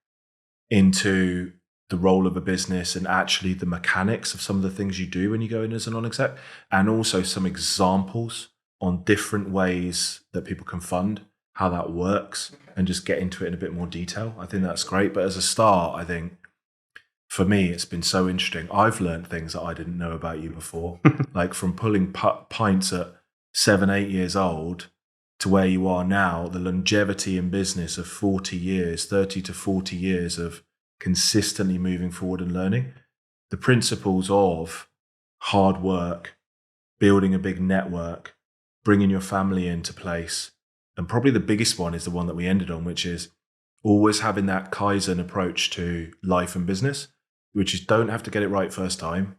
into the role of a business and actually the mechanics of some of the things you do when you go in as a non-exec, and also some examples on different ways that people can fund, how that works, and just get into it in a bit more detail. I think that's great. But as a start, I think for me, it's been so interesting. I've learned things that I didn't know about you before, like from pulling pints at 7, 8 years old to where you are now, the longevity in business of 40 years, 30 to 40 years of consistently moving forward and learning. The principles of hard work, building a big network, bringing your family into place. And probably the biggest one is the one that we ended on, which is always having that Kaizen approach to life and business, which is don't have to get it right first time,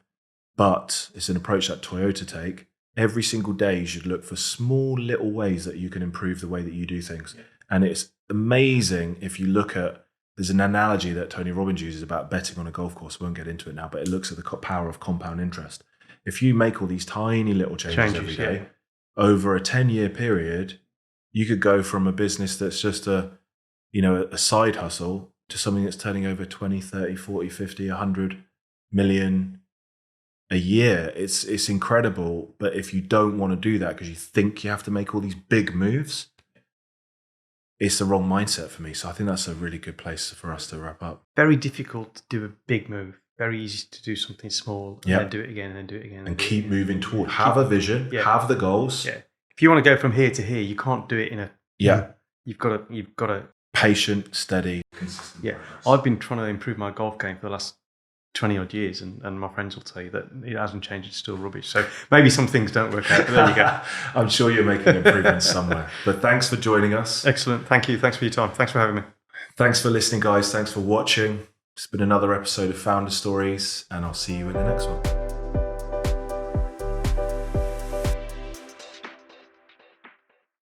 but it's an approach that Toyota take. Every single day you should look for small little ways that you can improve the way that you do things. Yeah. And it's amazing if you look at, there's an analogy that Tony Robbins uses about betting on a golf course. We won't get into it now, but it looks at the power of compound interest. If you make all these tiny little changes every day, over a 10-year period, you could go from a business that's just a side hustle to something that's turning over 20, 30, 40, 50, 100 million a year. It's incredible. But if you don't want to do that because you think you have to make all these big moves, it's the wrong mindset for me. So I think that's a really good place for us to wrap up. Very difficult to do a big move. Very easy to do something small and then do it again and then do it again. And keep moving toward. Have a vision, have the goals. Yeah. If you want to go from here to here, you can't do it in a... Yeah. You've got to... Patient, steady, consistent. Yeah. Progress. I've been trying to improve my golf game for the last 20 odd years, and my friends will tell you that it hasn't changed, it's still rubbish. So maybe some things don't work out, but there you go. I'm sure you're making improvements somewhere. But thanks for joining us. Excellent. Thank you. Thanks for your time. Thanks for having me. Thanks for listening, guys. Thanks for watching. It's been another episode of Founder Stories, and I'll see you in the next one.